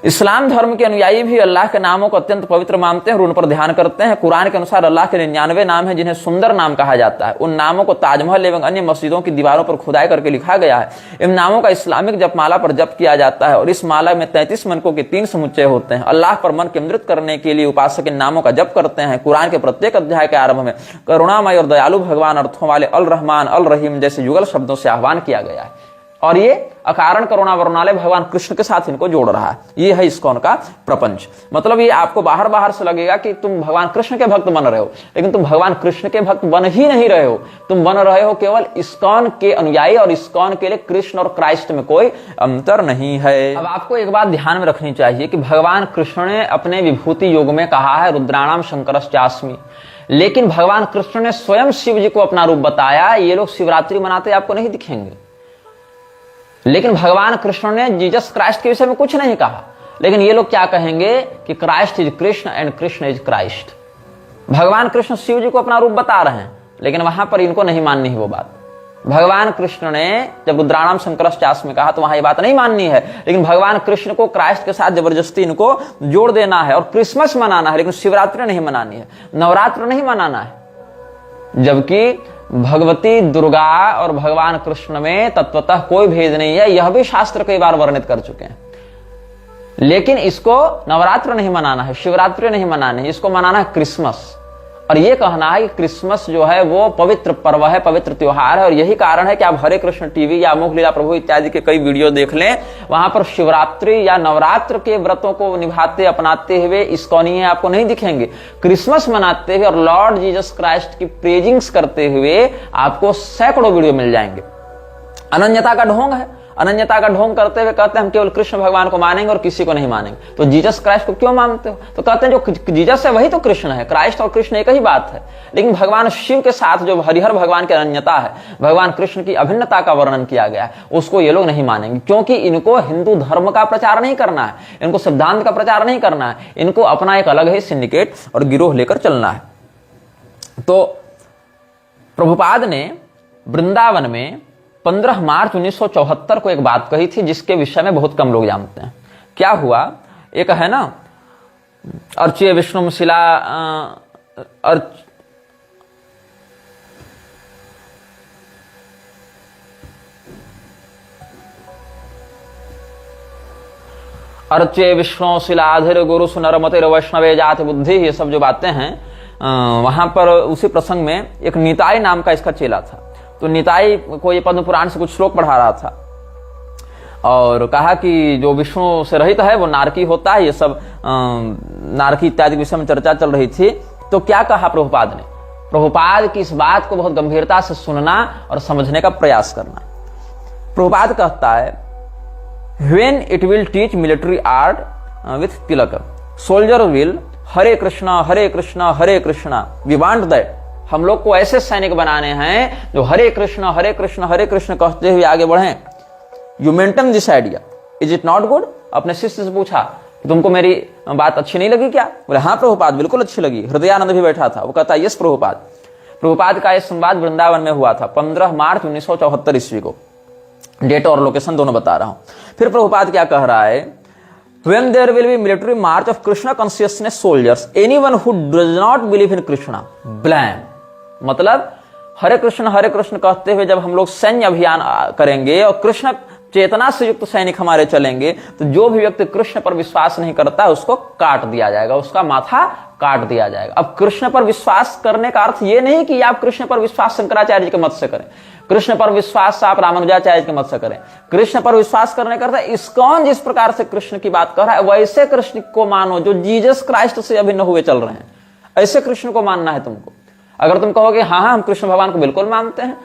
S1: इस्लाम धर्म के अनुयायी भी अल्लाह के नामों को अत्यंत पवित्र मानते हैं और उन पर ध्यान करते हैं। कुरान के अनुसार अल्लाह के 99 नाम हैं जिन्हें सुंदर नाम कहा जाता है। उन नामों को ताजमहल एवं अन्य मस्जिदों की दीवारों पर खुदाई करके लिखा गया है। इन नामों का इस्लामिक जपमाला पर जप किया जाता है और इस माला में 33 मनकों के 3 समुच्चय होते हैं। अल्लाह पर मन केंद्रित करने के लिए उपासक इन नामों का जप करते हैं। कुरान के प्रत्येक अध्याय के आरंभ में करुणामय और दयालु भगवान अर्थों वाले अल रहमान अल रहीम जैसे युगल शब्दों से आह्वान किया गया है और ये अकारण करुणा वर्णालय भगवान कृष्ण के साथ इनको जोड़ रहा है। ये है इस्कॉन का प्रपंच। मतलब ये आपको बाहर बाहर से लगेगा कि तुम भगवान कृष्ण के भक्त बन रहे हो, लेकिन तुम भगवान कृष्ण के भक्त बन ही नहीं रहे हो। तुम बन रहे हो केवल इस्कॉन के अनुयायी और इस्कॉन के लिए कृष्ण और क्राइस्ट में कोई अंतर नहीं है। अब आपको एक बात ध्यान में रखनी चाहिए कि भगवान कृष्ण ने अपने विभूति योग में कहा है रुद्राणाम शंकरश्चास्मि, लेकिन भगवान कृष्ण ने स्वयं शिव जी को अपना रूप बताया। ये लोग शिवरात्रि मनाते आपको नहीं दिखेंगे, लेकिन भगवान कृष्ण ने जीसस क्राइस्ट के विषय में कुछ नहीं कहा। लेकिन ये लोग क्या कहेंगे कि Christ is Krishna and Krishna is Christ. भगवान कृष्ण शिव जी को अपना रूप बता रहे हैं, लेकिन वहां पर इनको नहीं माननी है वो बात। भगवान कृष्ण ने जब रुद्राणाम शंकरश्चास्मि में कहा तो वहां ये बात नहीं माननी है, लेकिन भगवान कृष्ण को क्राइस्ट के साथ जबरदस्ती इनको जोड़ देना है और क्रिसमस मनाना है, लेकिन शिवरात्रि नहीं मनानी है, नवरात्र नहीं मनाना है। जबकि भगवती दुर्गा और भगवान कृष्ण में तत्वतः कोई भेद नहीं है, यह भी शास्त्र कई बार वर्णित कर चुके हैं। लेकिन इसको नवरात्र नहीं मनाना है, शिवरात्रि नहीं मनाना है, इसको मनाना है क्रिसमस। और यह कहना है कि क्रिसमस जो है वो पवित्र पर्व है, पवित्र त्योहार है। और यही कारण है कि आप हरे कृष्ण टीवी या अमोघ लीला प्रभु इत्यादि के कई वीडियो देख लें, वहां पर शिवरात्रि या नवरात्र के व्रतों को निभाते अपनाते हुए इस्कॉनीय आपको नहीं दिखेंगे। क्रिसमस मनाते हुए और लॉर्ड जीसस क्राइस्ट की प्रेजिंग्स करते हुए आपको सैकड़ों वीडियो मिल जाएंगे। अनन्यता का ढोंग है, अनन्यता का ढोंग करते हुए कहते हैं हम केवल कृष्ण भगवान को मानेंगे और किसी को नहीं मानेंगे। तो जीसस क्राइस्ट को क्यों मानते हो? तो कहते हैं जो जीसस है वही तो कृष्ण है, क्राइस्ट और कृष्ण एक ही बात है। लेकिन भगवान शिव के साथ जो हरिहर भगवान की अनन्यता है, भगवान कृष्ण की अभिन्नता का वर्णन किया गया है, उसको ये लोग नहीं मानेंगे, क्योंकि इनको हिंदू धर्म का प्रचार नहीं करना है, इनको सिद्धांत का प्रचार नहीं करना है, इनको अपना एक अलग ही सिंडिकेट और गिरोह लेकर चलना है। तो प्रभुपाद ने वृंदावन में 15 मार्च 1974 को एक बात कही थी जिसके विषय में बहुत कम लोग जानते हैं। क्या हुआ, एक है ना अर्च्य विष्णु शिला अर्च्य विष्णु शिलाधिर गुरु सुनरमतिर वैष्णवे जाति बुद्धि, ये सब जो बातें हैं वहां पर उसी प्रसंग में एक निताई नाम का इसका चेला था। तो निताई को ये पद्म पुराण से कुछ श्लोक पढ़ा रहा था और कहा कि जो विष्णु से रहित है वो नारकी होता है। ये सब नारकी इत्यादि विषय में चर्चा चल रही थी। तो क्या कहा प्रभुपाद ने? प्रभुपाद की इस बात को बहुत गंभीरता से सुनना और समझने का प्रयास करना। प्रभुपाद कहता है when it will teach military art with tilak soldier will Hare Krishna Hare Krishna Hare Krishna. We want that. हम लोग को ऐसे सैनिक बनाने हैं जो हरे कृष्ण हरे कृष्ण हरे कृष्ण कहते हुए आगे बढ़े। You maintain this idea, is it not good? अपने शिष्य से पूछा तुमको मेरी बात अच्छी नहीं लगी क्या? बोले हाँ प्रभुपाद बिल्कुल अच्छी लगी। हृदयानंद भी बैठा था, वो कहता यस प्रभुपाद। प्रभुपाद का यह संवाद वृंदावन में हुआ था 15 मार्च 1974 ईस्वी को। डेट और लोकेशन दोनों बता रहा हूं। फिर प्रभुपाद क्या कह रहा है? When there will be military march of Krishna consciousness soldiers, anyone who does not believe in Krishna, blame. मतलब हरे कृष्ण कहते हुए जब हम लोग सैन्य अभियान करेंगे और कृष्ण चेतना से युक्त सैनिक हमारे चलेंगे, तो जो भी व्यक्ति कृष्ण पर विश्वास नहीं करता उसको काट दिया जाएगा, उसका माथा काट दिया जाएगा। अब कृष्ण पर विश्वास करने का अर्थ ये नहीं कि आप कृष्ण पर विश्वास शंकराचार्य के मत से करें, कृष्ण पर विश्वास आप रामानुजाचार्य के मत से करें। कृष्ण पर विश्वास करने का अर्थ है इस्कॉन जिस प्रकार से कृष्ण की बात कर रहा है वैसे कृष्ण को मानो जो जीसस क्राइस्ट से अभिन्न हुए चल रहे हैं। ऐसे कृष्ण को मानना है तुमको। अगर तुम कहोगे हाँ हम कृष्ण भगवान को बिल्कुल मानते हैं,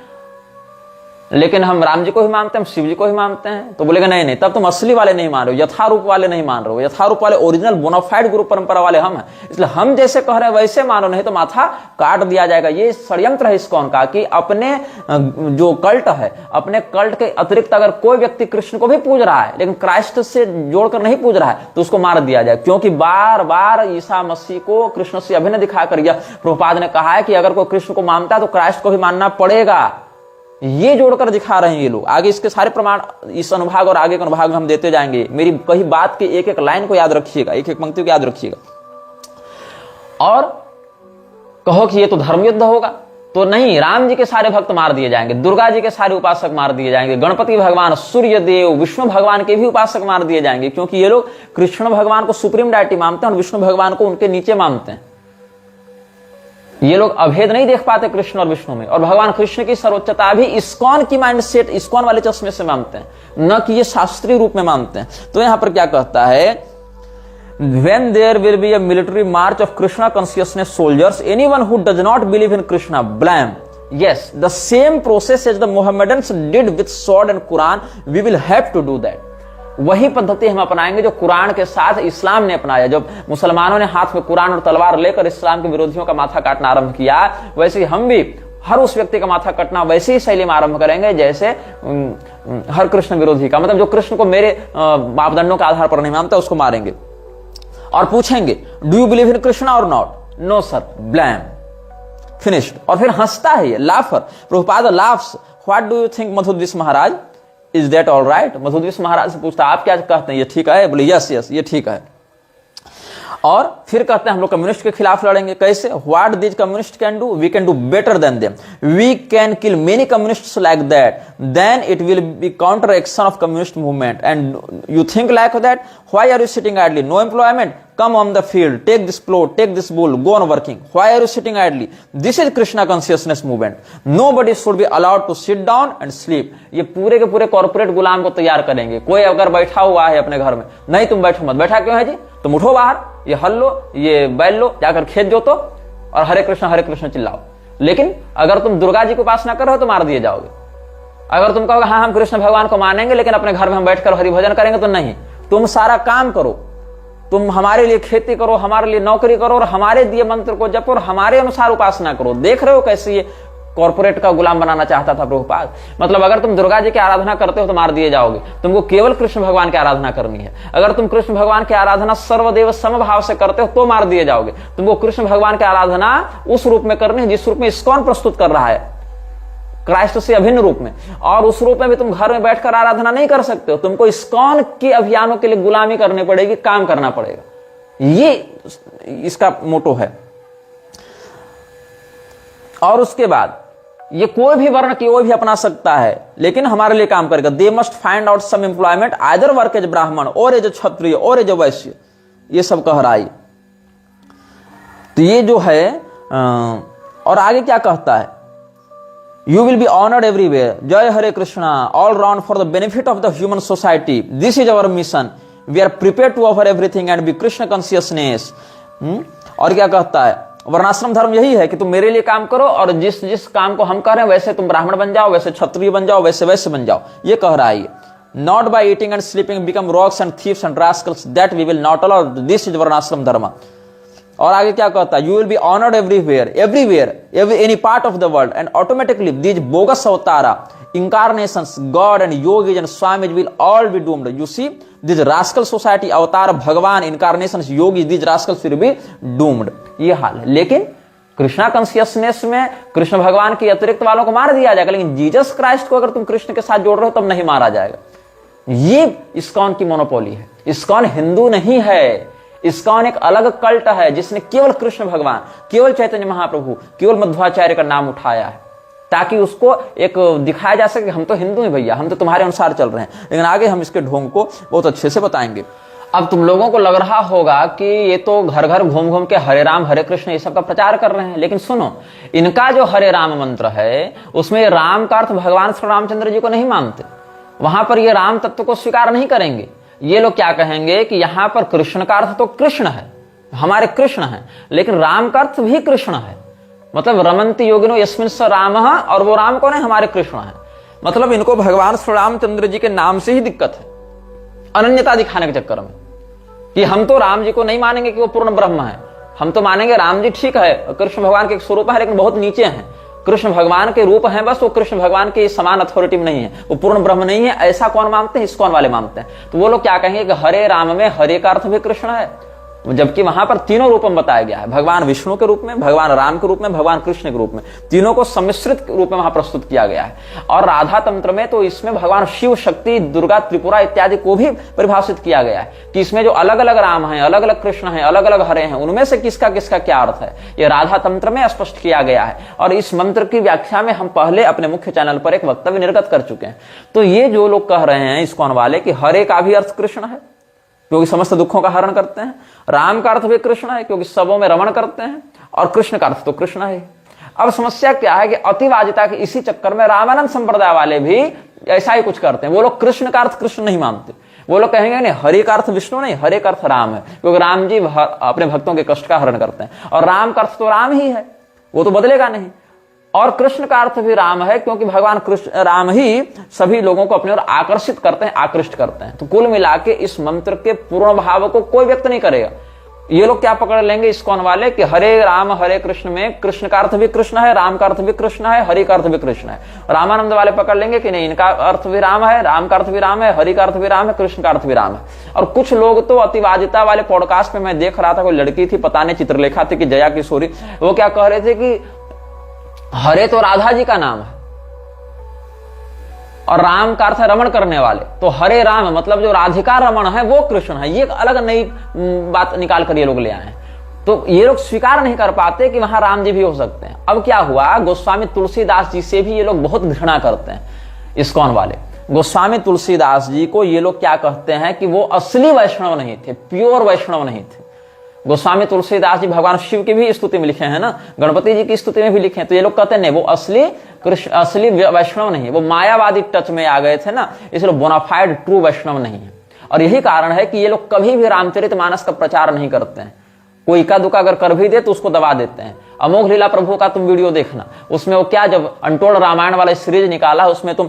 S1: लेकिन हम राम जी को ही मानते हैं, हम शिव जी को ही मानते हैं, तो बोलेगा नहीं तब तुम असली वाले नहीं मान रहे हो, यथारूप वाले नहीं मान रहे हो। यथारूप वाले ओरिजिनल बोनाफाइड गुरु परंपरा वाले हम हैं, इसलिए हम जैसे कह रहे हैं वैसे मानो, नहीं तो माथा काट दिया जाएगा। ये षड्यंत्र है इस्कॉन का कि अपने जो कल्ट है, अपने कल्ट के अतिरिक्त अगर कोई व्यक्ति कृष्ण को भी पूज रहा है लेकिन क्राइस्ट से जोड़कर नहीं पूज रहा है तो उसको मार दिया जाए, क्योंकि बार बार ईसा मसीह को कृष्ण से अभिन्न दिखा कर प्रभुपाद ने कहा है कि अगर कोई कृष्ण को मानता है तो क्राइस्ट को भी मानना पड़ेगा। ये जोड़कर दिखा रहे हैं ये लोग। आगे इसके सारे प्रमाण इस अनुभाग और आगे के अनुभाग में हम देते जाएंगे। मेरी कही बात के एक एक लाइन को याद रखिएगा, एक एक पंक्ति को याद रखिएगा। और कहो कि ये तो धर्म युद्ध होगा, तो नहीं, राम जी के सारे भक्त मार दिए जाएंगे, दुर्गा जी के सारे उपासक मार दिए जाएंगे, गणपति भगवान, सूर्य देव, विष्णु भगवान के भी उपासक मार दिए जाएंगे, क्योंकि ये लोग कृष्ण भगवान को सुप्रीम डायटी मानते हैं और विष्णु भगवान को उनके नीचे मानते हैं। ये लोग अभेद नहीं देख पाते कृष्ण और विष्णु में, और भगवान कृष्ण की सर्वोच्चता भी इस्कॉन की माइंडसेट, इस्कॉन वाले चश्मे से मानते हैं, न कि ये शास्त्रीय रूप में मानते हैं। तो यहां पर क्या कहता है, when there will be a military march of Krishna consciousness soldiers, anyone who does not believe in Krishna, blame. Yes, the same process as the Mohammedans did with sword and Quran, we will have to do that. वही पद्धति हम अपनाएंगे जो कुरान के साथ इस्लाम ने अपनाया। जब मुसलमानों ने हाथ में कुरान और तलवार लेकर इस्लाम के विरोधियों का माथा काटना आरंभ किया, वैसे ही हम भी हर उस व्यक्ति का माथा कटना वैसे ही शैली में आरंभ करेंगे जैसे हर कृष्ण विरोधी का, मतलब जो कृष्ण को मेरे मापदंडों के आधार पर नहीं मानता उसको मारेंगे। और पूछेंगे, do you believe in Krishna और not? No sir, blam, finished. और फिर हंसता है ये, laughter, Prabhupada laughs, what do you think Madhudvisha Maharaj, is that all right? Madhudvisha Maharaj से पूछता, आप क्या कहते हैं, ये ठीक है? बोले यस यस, ये ठीक है। और फिर कहते हैं हम लोग कम्युनिस्ट के खिलाफ लड़ेंगे। कैसे? What this communist can do, we can do better than them, we can kill many communists like that, then it will be counter action of communist movement, and you think like that, why are you sitting idly, no employment, come on the field, take this plot, take this bull, go on working, why are you sitting idly? This is Krishna consciousness movement, nobody should be allowed to sit down and sleep। ये पूरे के पूरे corporate गुलाम को तैयार करेंगे। कोई अगर बैठा हुआ है अपने घर में, नहीं तुम बैठो मत, बैठा क्यों है जी, तुम उठो बाहर, ये हल लो, ये बैल लो, जाकर खेत जोतो और हरे कृष्ण चिल्लाओ। लेकिन अगर तुम दुर्गा जी को उपासना कर रहे हो तो मार दिए जाओगे। अगर तुम कहोगे हाँ हम कृष्ण भगवान को मानेंगे लेकिन अपने घर में हम बैठकर हरि भजन करेंगे, तो नहीं, तुम सारा काम करो, तुम हमारे लिए खेती करो, हमारे लिए नौकरी करो और हमारे दिए मंत्र को जपो और हमारे अनुसार उपासना करो। देख रहे हो कैसे ये कॉर्पोरेट का गुलाम बनाना चाहता था प्रभुपाद। मतलब अगर तुम दुर्गा जी की आराधना करते हो तो मार दिए जाओगे, तुमको केवल कृष्ण भगवान की आराधना करनी है। अगर तुम कृष्ण भगवान की आराधना सर्वदेव समभाव से करते हो तो मार दिए जाओगे। तुमको कृष्ण भगवान की आराधना उस रूप में करनी है जिस रूप में इस्कॉन प्रस्तुत कर रहा है, क्राइस्ट से अभिन्न रूप में, और उस रूप में भी तुम घर में बैठकर आराधना नहीं कर सकते हो। तुमको इस्कॉन के अभियानों के लिए गुलामी करनी पड़ेगी, काम करना पड़ेगा। ये इसका मोटो है। और उसके बाद ये कोई भी वर्ण कोई भी अपना सकता है लेकिन हमारे लिए काम करेगा। They must find out some employment, either work as Brahmin or as क्षत्रिय और एज वैश्य, ये सब कह रहा है। तो ये जो है और आगे क्या कहता है, You will be honored everywhere. Jai Hare Krishna, all round for the benefit of the human society. This is our mission. We are prepared to offer everything and be Krishna consciousness. और क्या कहता है, वर्णाश्रम धर्म यही है कि तुम मेरे लिए काम करो और जिस जिस काम को हम कर रहे हैं वैसे तुम ब्राह्मण बन जाओ, वैसे क्षत्रिय बन जाओ, वैसे वैसे बन जाओ। ये कह रहा है। Not by eating and sleeping become rogues and thieves and rascals, that we will not allow. This is वर्णाश्रम धर्म। और आगे क्या कहता है, you will be honoured everywhere any part of the world and automatically these bogus avatara incarnations, God and yogis and swamis will all be doomed. You see, this rascal society, अवतार भगवान, incarnations, yogis, these rascals will be doomed. ये हाल है। लेकिन Krishna consciousness में कृष्ण भगवान के अतिरिक्त वालों को मार दिया जाएगा, लेकिन जीसस क्राइस्ट को अगर तुम कृष्ण के साथ जोड़ रहे हो तब नहीं मारा जाएगा। ये इस्कॉन की मोनोपोली है। इस्कॉन हिंदू नहीं है, इस्कॉन एक अलग कल्ट है जिसने केवल कृष्ण भगवान, केवल चैतन्य महाप्रभु, केवल मध्वाचार्य का नाम उठाया है ताकि उसको एक दिखाया जा सके हम तो हिंदू हैं भैया, हम तो तुम्हारे अनुसार चल रहे हैं। लेकिन आगे हम इसके ढोंग को बहुत अच्छे से बताएंगे। अब तुम लोगों को लग रहा होगा कि ये तो घर घर घूम घूम के हरे राम हरे कृष्ण ये सब का प्रचार कर रहे हैं, लेकिन सुनो, इनका जो हरे राम मंत्र है उसमें राम का अर्थ भगवान श्री रामचंद्र जी को नहीं मानते। वहां पर ये राम तत्व को स्वीकार नहीं करेंगे। ये लोग क्या कहेंगे कि यहां पर कृष्ण का अर्थ तो कृष्ण है, हमारे कृष्ण है, लेकिन राम का अर्थ भी कृष्ण है। मतलब रमंती योगिनो यस्मिन् स रामः, और वो राम कौन है, हमारे कृष्ण है। मतलब इनको भगवान श्री रामचंद्र जी के नाम से ही दिक्कत है, अनन्यता दिखाने के चक्कर में, कि हम तो राम जी को नहीं मानेंगे कि वो पूर्ण ब्रह्म है, हम तो मानेंगे राम जी ठीक है, कृष्ण भगवान के एक स्वरूप है लेकिन बहुत नीचे हैं, कृष्ण भगवान के रूप हैं बस, वो कृष्ण भगवान के समान अथॉरिटी में नहीं है, वो पूर्ण ब्रह्म नहीं है। ऐसा कौन मानते हैं, इस्कॉन वाले मानते हैं। तो वो लोग क्या कहेंगे कि हरे राम में हरे का अर्थ भी कृष्ण है जबकि वहां पर तीनों रूप में बताया गया है, भगवान विष्णु के रूप में, भगवान राम के रूप में, भगवान कृष्ण के रूप में, तीनों को सम्मिश्रित रूप में वहां प्रस्तुत किया गया है। और राधा तंत्र में तो इसमें भगवान शिव, शक्ति, दुर्गा, त्रिपुरा इत्यादि को भी परिभाषित किया गया है कि इसमें जो अलग अलग राम हैं, अलग अलग कृष्ण हैं, अलग अलग हरे हैं, उनमें से किसका किसका क्या अर्थ है, ये राधा तंत्र में स्पष्ट किया गया है। और इस मंत्र की व्याख्या में हम पहले अपने मुख्य चैनल पर एक वक्तव्य निर्गत कर चुके हैं। तो ये जो लोग कह रहे हैं इस्कॉन वाले कि हरे का भी अर्थ कृष्ण है क्योंकि समस्त दुखों का हरण करते हैं, राम का अर्थ भी कृष्ण है क्योंकि सबों में रमण करते हैं, और कृष्ण का अर्थ तो कृष्ण है। अब समस्या क्या है कि अतिवादिता के इसी चक्कर में रामानंद संप्रदाय वाले भी ऐसा ही कुछ करते हैं। वो लोग कृष्ण का अर्थ कृष्ण नहीं मानते, वो लोग कहेंगे नहीं हरि का अर्थ विष्णु नहीं, हरि का अर्थ राम है क्योंकि राम जी अपने भक्तों के कष्ट का हरण करते हैं, और राम का अर्थ तो राम ही है, वो तो बदलेगा नहीं। और कृष्ण का अर्थ भी राम है क्योंकि भगवान कृष्ण राम ही सभी लोगों को अपनी ओर आकर्षित करते हैं, आकृष्ट करते हैं। तो कुल मिला के इस मंत्र के पूर्ण भाव को कोई व्यक्त नहीं करेगा। ये लोग क्या पकड़ लेंगे इस्कॉन वाले कि हरे राम हरे कृष्ण में कृष्ण का अर्थ भी कृष्ण है, राम का अर्थ भी कृष्ण है, हरि का अर्थ भी कृष्ण है। रामानंद वाले पकड़ लेंगे कि नहीं, इनका अर्थ भी राम है, राम का अर्थ भी राम है, हरि का अर्थ भी राम है, कृष्ण का अर्थ भी राम है। और कुछ लोग तो अतिवादिता वाले पॉडकास्ट में मैं देख रहा था, कोई लड़की थी, पता नहीं चित्रलेखा थी कि जया किशोरी, वो क्या कह रहे थे कि हरे तो राधा जी का नाम है और राम का अर्थ है रमण करने वाले, तो हरे राम मतलब जो राधिका रमण है वो कृष्ण है। ये एक अलग नई बात निकाल कर ये लोग ले आए हैं। तो ये लोग स्वीकार नहीं कर पाते कि वहां राम जी भी हो सकते हैं। अब क्या हुआ, गोस्वामी तुलसीदास जी से भी ये लोग बहुत घृणा करते हैं इस्कॉन वाले। गोस्वामी तुलसीदास जी को ये लोग क्या कहते हैं कि वो असली वैष्णव नहीं थे, प्योर वैष्णव नहीं थे। गोस्वामी तुलसीदास जी भगवान शिव की भी स्तुति में लिखे हैं ना, गणपति जी की स्तुति में भी लिखे हैं। तो ये लोग कहते हैं नहीं वो असली वैष्णव नहीं है, वो मायावादी टच में आ गए थे ना, इसलिए बोनाफाइड ट्रू वैष्णव नहीं है। और यही कारण है कि ये लोग कभी भी रामचरितमानस का प्रचार नहीं करते हैं। कोई इक्का दुक्का अगर कर भी दे तो उसको दबा देते हैं। अमोघ लीला प्रभु का तुम वीडियो देखना, उसमें वो क्या जब अनटोल्ड रामायण वाला सीरीज निकाला, उसमें तुम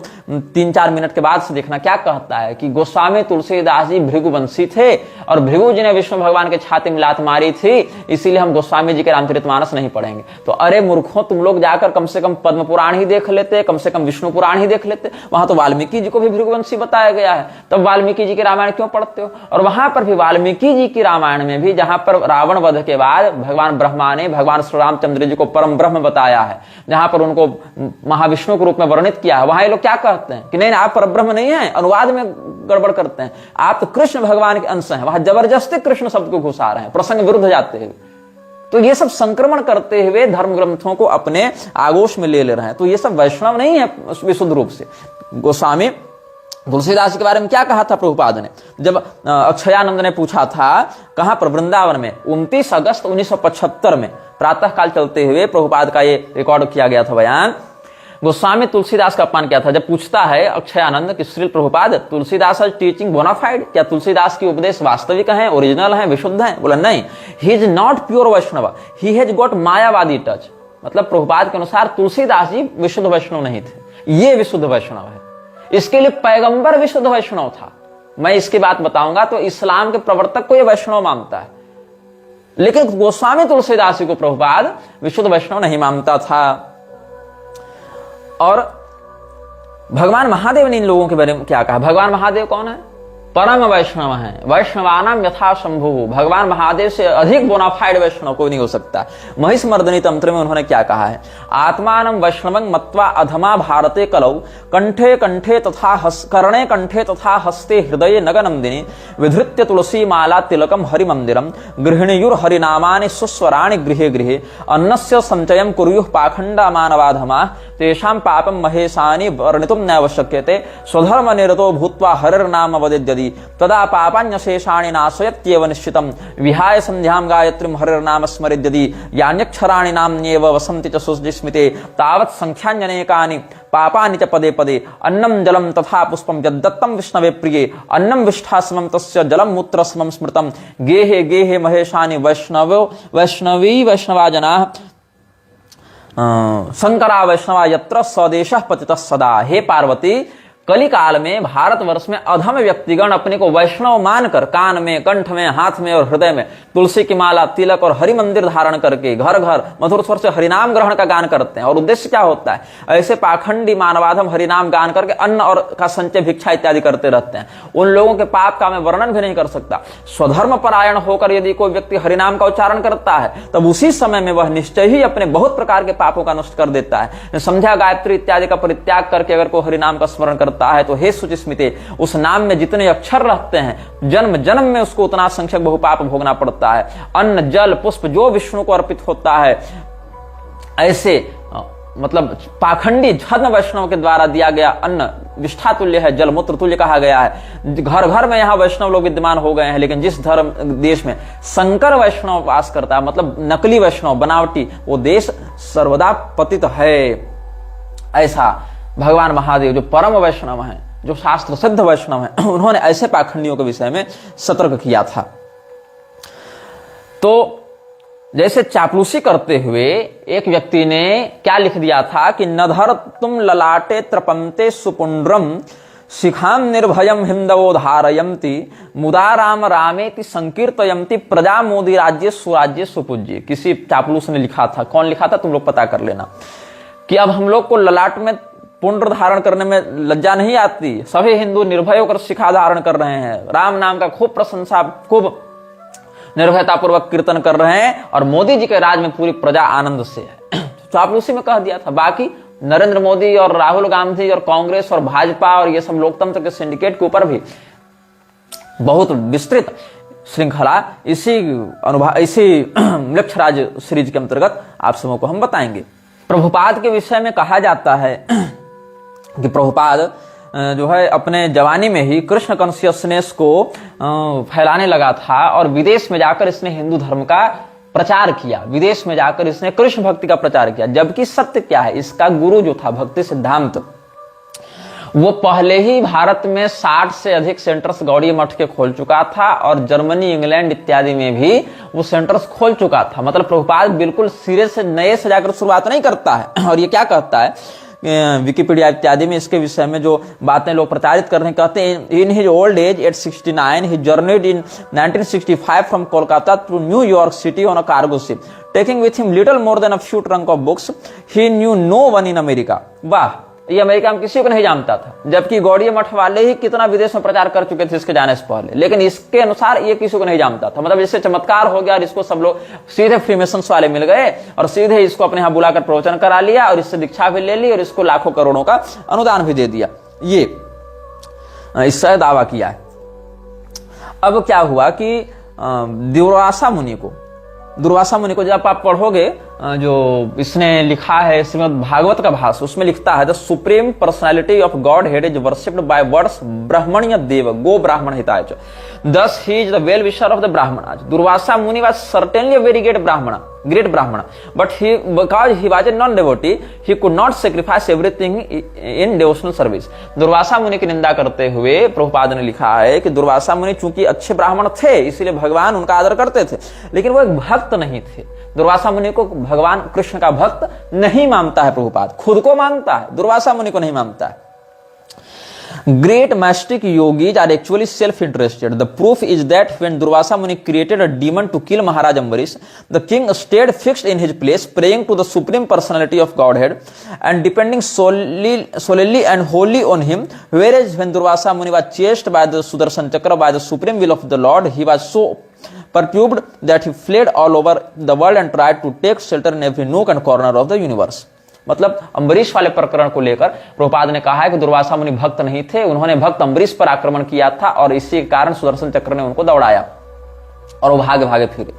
S1: 3-4 मिनट के बाद से देखना क्या कहता है कि गोस्वामी तुलसीदास जी भृगुवंशी थे और भृगु जी ने विष्णु भगवान के छाती में लात मारी थी, इसीलिए हम गोस्वामी जी के रामचरितमानस नहीं पढ़ेंगे। तो अरे मूर्खों, तुम लोग जाकर कम से कम पद्म पुराण ही देख लेते, कम से कम विष्णु पुराण ही देख लेते। वहां तो वाल्मीकि जी को भी भृगुवंशी बताया गया है, तब वाल्मीकि जी की रामायण क्यों पढ़ते हो? और वहां पर भी वाल्मीकि जी की रामायण में भी जहां पर रावण वध के बाद भगवान ब्रह्मा ने भगवान श्री रामचंद्र जी को परम ब्रह्म बताया है, जहां पर उनको महाविष्णु के रूप में वर्णित किया है, वहां ये लोग क्या कहते हैं कि नहीं आप परब्रह्म नहीं है, अनुवाद में गड़बड़ करते हैं, आप तो कृष्ण भगवान के अंश हैं। वहां जबरदस्ती कृष्ण शब्द को घुसा रहे हैं, प्रसंग विरुद्ध जाते हुए। तो ये सब संक्रमण करते हुए धर्म ग्रंथों को अपने आगोश में ले रहे हैं। तो ये सब वैष्णव नहीं है विशुद्ध रूप से। गोस्वामी तुलसीदास के बारे में क्या कहा था प्रभुपाद ने, जब अक्षयानंद ने पूछा था कहां पर, वृंदावन में 29 अगस्त 1975 में प्रातः काल चलते हुए प्रभुपाद का ये रिकॉर्ड किया गया था बयान। गोस्वामी तुलसीदास का अपमान किया था। जब पूछता है अक्षयानंद कि श्रील प्रभुपाद तुलसीदास टीचिंग बोनाफाइड, क्या तुलसीदास की उपदेश वास्तविक हैं, ओरिजिनल हैं, विशुद्ध हैं? बोला नहीं, he is not pure Vaishnava, he has got Mayavadi touch. मतलब प्रभुपाद के अनुसार तुलसीदास जी विशुद्ध वैष्णव नहीं थे, ये विशुद्ध वैष्णव है। इसके लिए पैगंबर विशुद्ध वैष्णव था। मैं इसकी बात बताऊंगा तो इस्लाम के प्रवर्तक को यह वैष्णव मानता है, लेकिन गोस्वामी तुलसीदास को प्रभुपाद विशुद्ध वैष्णव नहीं मानता था। और भगवान महादेव ने इन लोगों के बारे में क्या कहा? भगवान महादेव कौन है? परम वैष्णव है, वैष्णवानाम यथा शंभु। भगवान महादेव से अधिक बोनाफाइड वैष्णव कोई नहीं हो सकता। महिषमर्दनी तंत्र में उन्होंने क्या कहा है? आत्मानं वैष्णवं मत्वा अधमा भारते कलौ कंठे कंठे तथा कर्णे कंठे तथा हस्ते हृदये नगनंदिनी विधृत्य तुलसी माला तिलकम हरिमंदिरम गृहिणीयुर हरिनामानि सुस्वराणि गृहे गृहे अन्नस्य संचयं कुर्युः पाखंडा मानवाधमा तेषां पापं महेशानि वर्णितुं नैव शक्यते स्वधर्म निरतो भूत्वा हरिर्नाम वदेद्यदि तदा पापान्यशेषाणि नाशयत्येव निश्चितं विहाय संध्यां गायत्रीं हरिर्नाम स्मरेद्यदि यान्यक्षराणि नाम्न्येव वसन्ति च सुस्मृते तावत् संख्यान्यनेकानि पापानि च पदे पदे अन्नं जलं तथा पुष्पं यद्दत्तं विष्णवे प्रिये अन्नं विष्ठासमं तस्य जलं मूत्रसमं स्मृतं गेहे गेहे महेशानि वैष्णवी वैष्णवा जनाः शंकरा वैष्णवा यत्र स्वदेशः पतितः सदा। हे पार्वती, कली काल में भारतवर्ष में अधम व्यक्तिगण अपने को वैष्णव मानकर कान में, कंठ में, हाथ में और हृदय में तुलसी की माला, तिलक और हरि मंदिर धारण करके घर घर मधुर स्वर से हरिनाम ग्रहण का गान करते हैं। और उद्देश्य क्या होता है? ऐसे पाखंडी मानवाधम हरिनाम गान करके अन्न और का संचय, भिक्षा इत्यादि करते रहते हैं। उन लोगों के पाप का मैं वर्णन भी नहीं कर सकता। स्वधर्म परायण होकर यदि कोई व्यक्ति हरिनाम का उच्चारण करता है तब उसी समय में वह निश्चय ही अपने बहुत प्रकार के पापों का नष्ट कर देता है। संध्या, गायत्री इत्यादि का परित्याग करके अगर कोई हरिनाम का स्मरण करता है तो हे शुचिस्मिते, उस नाम में जितने अक्षर रहते हैं जन्म जन्म में उसको उतना संख्यक बहुपाप भोगना पड़ता है। अन्न, जल, पुष्प जो विष्णु को अर्पित होता है, ऐसे मतलब पाखंडी धर्म वैष्णव के द्वारा दिया गया अन्न विष्ठा तुल्य है, जल मूत्र तुल्य कहा गया है। घर घर में यहाँ वैष्णव लोग विद्यमान हो गए हैं, लेकिन जिस धर्म देश में संकर वैष्णव वास करता है, मतलब नकली वैष्णव, बनावटी, वो देश सर्वदा पतित है। ऐसा भगवान महादेव जो परम वैष्णव हैं, जो शास्त्र सिद्ध वैष्णव हैं, उन्होंने ऐसे पाखंडियों के विषय में सतर्क किया था। तो जैसे चापलूसी करते हुए एक व्यक्ति ने क्या लिख दिया था कि नधर तुम ललाटे त्रपंते सुपुंड्रम शिखाम निर्भयम हिंदवो धारयंती मुदा राम रामेति संकीर्तयंती प्रजा मोदी राज्य सुराज्य सुपूज्य। किसी चापलूस ने लिखा था, कौन लिखा था तुम लोग पता कर लेना, कि अब हम लोग को ललाट में पुंड्र धारण करने में लज्जा नहीं आती, सभी हिंदू निर्भय होकर शिखा धारण कर रहे हैं, राम नाम का खूब प्रशंसा, खूब निर्भयता पूर्वक कीर्तन कर रहे हैं, और मोदी जी के राज में पूरी प्रजा आनंद से है। चापलूसी में कह दिया था। बाकी नरेंद्र मोदी और राहुल गांधी और कांग्रेस और भाजपा और ये सब लोकतंत्र के सिंडिकेट के ऊपर भी बहुत विस्तृत श्रृंखला इसी मृक्षराज सीरीज के अंतर्गत आप सबों को हम बताएंगे। प्रभुपाद के विषय में कहा जाता है कि प्रभुपाद जो है अपने जवानी में ही कृष्ण कॉन्शियसनेस को फैलाने लगा था, और विदेश में जाकर इसने हिंदू धर्म का प्रचार किया, विदेश में जाकर इसने कृष्ण भक्ति का प्रचार किया। जबकि सत्य क्या है, इसका गुरु जो था भक्ति सिद्धांत, वो पहले ही भारत में 60 से अधिक सेंटर्स गौड़ीय मठ के खोल चुका था, और जर्मनी, इंग्लैंड इत्यादि में भी वो सेंटर्स खोल चुका था। मतलब प्रभुपाद बिल्कुल सिरे से नए से जाकर शुरुआत नहीं करता है। और ये क्या कहता है विकिपीडिया इत्यादि में इसके विषय में जो बातें लोग प्रचारित कर रहे हैं, कहते हैं in his old age at 69 he journeyed in 1965 from Kolkata to New York City on a cargo ship taking with him little more than a few trunk of books he knew no one in America. वाह, ये America में किसी को नहीं जानता था, जबकि गौड़ीय मठ वाले ही कितना विदेश में प्रचार कर चुके थे इसके जाने से पहले, लेकिन इसके अनुसार ये किसी को नहीं जानता था। मतलब इससे चमत्कार हो गया, और इसको सब लोग सीधे फ्रीमेसन्स वाले मिल गए और सीधे इसको अपने यहाँ बुलाकर प्रवचन करा लिया, और इससे दीक्षा भी ले ली, और इसको लाखों करोड़ों का अनुदान भी दे दिया। ये इससे दावा किया है। अब क्या हुआ कि दुर्वासा मुनि को जब आप पढ़ोगे, जो इसने लिखा है श्रीमद् भागवत का भाष्य, उसमें लिखता है the supreme personality of Godhead is worshipped by words brahmanya deva go brahmana हिताय च thus he is the well wisher of the brahmanas. Durvasa Muni was certainly a very great brahmana, but because he was a non-devotee, he could not sacrifice everything in devotional service. Durvasa मुनि की निंदा करते हुए प्रभुपाद ने लिखा है कि दुर्वासा मुनि चूंकि अच्छे ब्राह्मण थे, इसीलिए भगवान उनका आदर करते थे, लेकिन वो एक भक्त नहीं थे। दुर्वासा मुनि को भगवान कृष्ण का भक्त नहीं मानता है प्रभुपाद, खुद को मानता है, दुर्वासा मुनि को नहीं मानता है। Great mastic yogis are actually self-interested. The proof is that when Durvasa Muni created a demon to kill Maharaj Ambarish, the king stayed fixed in his place, praying to the supreme personality of Godhead and depending solely and wholly on him. Whereas when Durvasa Muni was chased by the Sudarshan Chakra by the supreme will of the Lord, he was so perturbed that he fled all over the world and tried to take shelter in every nook and corner of the universe. मतलब अम्बरीश वाले प्रकरण को लेकर प्रभुपाद ने कहा है कि दुर्वासा मुनि भक्त नहीं थे, उन्होंने भक्त अम्बरीश पर आक्रमण किया था, और इसी के कारण सुदर्शन चक्र ने उनको दौड़ाया और वो भागे फिरे।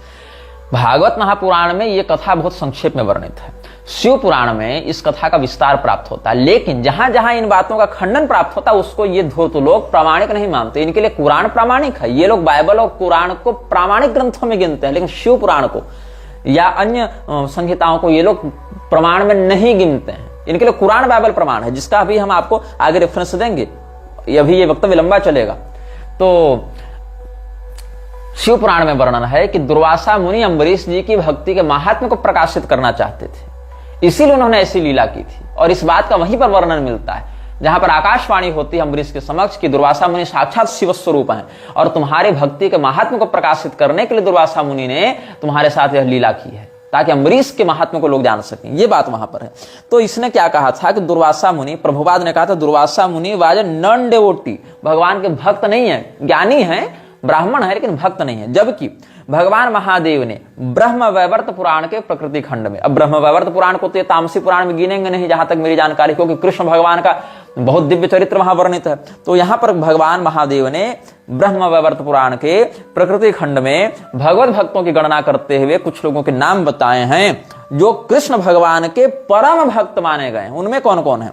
S1: भागवत महापुराण में ये कथा बहुत संक्षेप में वर्णित है। शिव पुराण में इस कथा का विस्तार प्राप्त होता है, लेकिन जहां जहां इन बातों का खंडन प्राप्त होता है उसको ये धूर्त लोग प्रामाणिक नहीं मानते। इनके लिए कुरान प्रामाणिक है, ये लोग बाइबल और कुरान को प्रामाणिक ग्रंथों में गिनते हैं, लेकिन शिव पुराण को या अन्य संहिताओं को ये लोग प्रमाण में नहीं गिनते हैं। इनके लिए कुरान बाइबल प्रमाण है, जिसका अभी हम आपको आगे रेफरेंस देंगे, अभी ये वक्तव्य लंबा चलेगा। तो शिव पुराण में वर्णन है कि दुर्वासा मुनि अम्बरीश जी की भक्ति के महात्म्य को प्रकाशित करना चाहते थे, इसीलिए उन्होंने ऐसी लीला की थी, और इस बात का वहीं पर वर्णन मिलता है। जहां पर आकाशवाणी होती है अम्बरीश के समक्ष कि दुर्वासा मुनि साक्षात शिव स्वरूप हैं और तुम्हारी भक्ति के महात्म को प्रकाशित करने के लिए दुर्वासा मुनि ने तुम्हारे साथ यह लीला की है, ताकि अम्बरीश के महात्म को लोग जान सकें। ये बात वहां पर है। तो इसने क्या कहा था कि दुर्वासा मुनि, प्रभुपाद ने कहा था दुर्वासा मुनि वाज ए नॉन डेवोटी, भगवान के भक्त नहीं है, ज्ञानी है, ब्राह्मण है लेकिन भक्त नहीं है। जबकि भगवान महादेव ने ब्रह्म वैवर्त पुराण के प्रकृति खंड में, अब ब्रह्म वैवर्त पुराण को तो ये तामसी पुराण में गिनेंगे नहीं जहां तक मेरी जानकारी, क्योंकि कृष्ण भगवान का बहुत दिव्य चरित्र वहां वर्णित है। तो यहां पर भगवान महादेव ने ब्रह्म वैवर्त पुराण के प्रकृति खंड में भगवत भक्तों की गणना करते हुए कुछ लोगों के नाम बताए हैं जो कृष्ण भगवान के परम भक्त माने गए। उनमें कौन कौन है?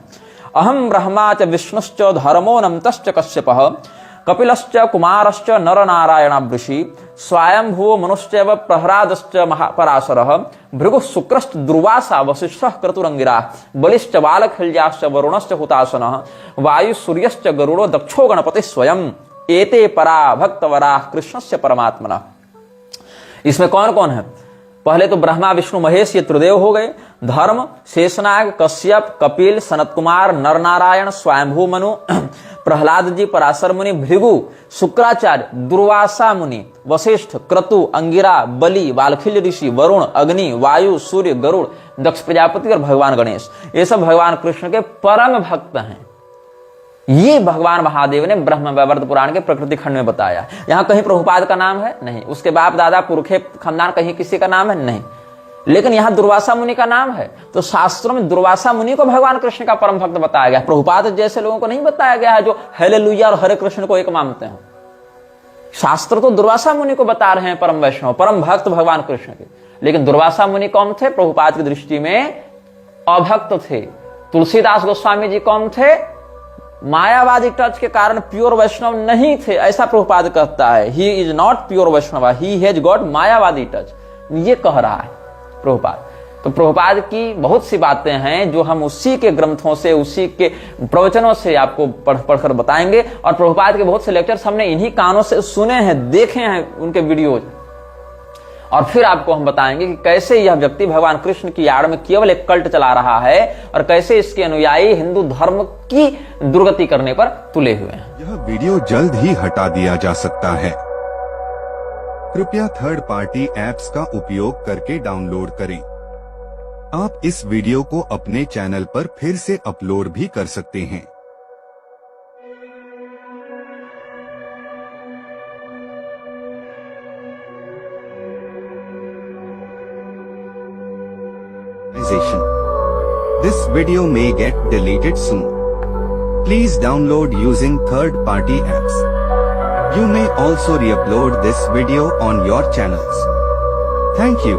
S1: अहम ब्रह्मा च विष्णुश्च धर्मो नमतश्च कश्यपः कपिलश्च कुमारश्च नर नारायण वृषि स्वयंभुव मनुश्चैव प्रहरादश्च महापराशरः भृगुः शुक्रश्च दुर्वासा वसिष्ठः क्रतुरंगिराः बलिश्च बालखिल्याश्च वरुणश्च हुतासनः वायु सूर्यश्च गरुड़ो दक्षो गणपति स्वयं एते परा भक्तवराः कृष्णस्य परमात्मनः। इसमें कौन कौन है? पहले तो ब्रह्मा विष्णु महेश ये त्रिदेव हो गए। धर्म शेषनाग कश्यप कपिल सनत कुमार नर नारायण स्वयंभू मनु प्रहलाद जी पराशर मुनि भृगु शुक्राचार्य दुर्वासा मुनि वशिष्ठ क्रतु अंगिरा बलि वाल्खिल्य ऋषि वरुण अग्नि वायु सूर्य गरुड़ दक्ष प्रजापति और भगवान गणेश, ये सब भगवान कृष्ण के परम भक्त हैं। ये भगवान महादेव ने ब्रह्म वैवर्त पुराण के प्रकृति खंड में बताया। यहां कहीं प्रभुपाद का नाम है? नहीं। उसके बाप दादा पुरखे खानदान कहीं किसी का नाम है? नहीं। लेकिन यहां दुर्वासा मुनि का नाम है। तो शास्त्रों में दुर्वासा मुनि को भगवान कृष्ण का परम भक्त बताया गया, प्रभुपाद जैसे लोगों को नहीं बताया गया है जो हालेलुया और हरे कृष्ण को एक मानते हैं। शास्त्र तो दुर्वासा मुनि को बता रहे हैं परम वैष्णव, परम भक्त भगवान कृष्ण के। लेकिन दुर्वासा मुनि कौन थे? प्रभुपाद की दृष्टि में अभक्त थे। तुलसीदास गोस्वामी जी कौन थे? मायावादी टच के कारण प्योर वैष्णव नहीं थे, ऐसा प्रभुपाद कहता है। He is not pure Vaishnava, he has got Mayavadi touch, ये कह रहा है प्रभुपाद। तो प्रभुपाद की बहुत सी बातें हैं जो हम उसी के ग्रंथों से, उसी के प्रवचनों से आपको पढ़कर बताएंगे। और प्रभुपाद के बहुत से लेक्चर्स हमने इन्हीं कानों से सुने हैं, देखे हैं उनके वीडियोज, और फिर आपको हम बताएंगे कि कैसे यह व्यक्ति भगवान कृष्ण की आड़ में केवल एक कल्ट चला रहा है और कैसे इसके अनुयायी हिंदू धर्म की दुर्गति करने पर तुले हुए हैं।
S2: यह वीडियो जल्द ही हटा दिया जा सकता है। कृपया थर्ड पार्टी एप्स का उपयोग करके डाउनलोड करें। आप इस वीडियो को अपने चैनल पर फिर से अपलोड भी कर सकते हैं। This video may get deleted soon. Please download using third-party apps. You may also re-upload this video on your channels. Thank you.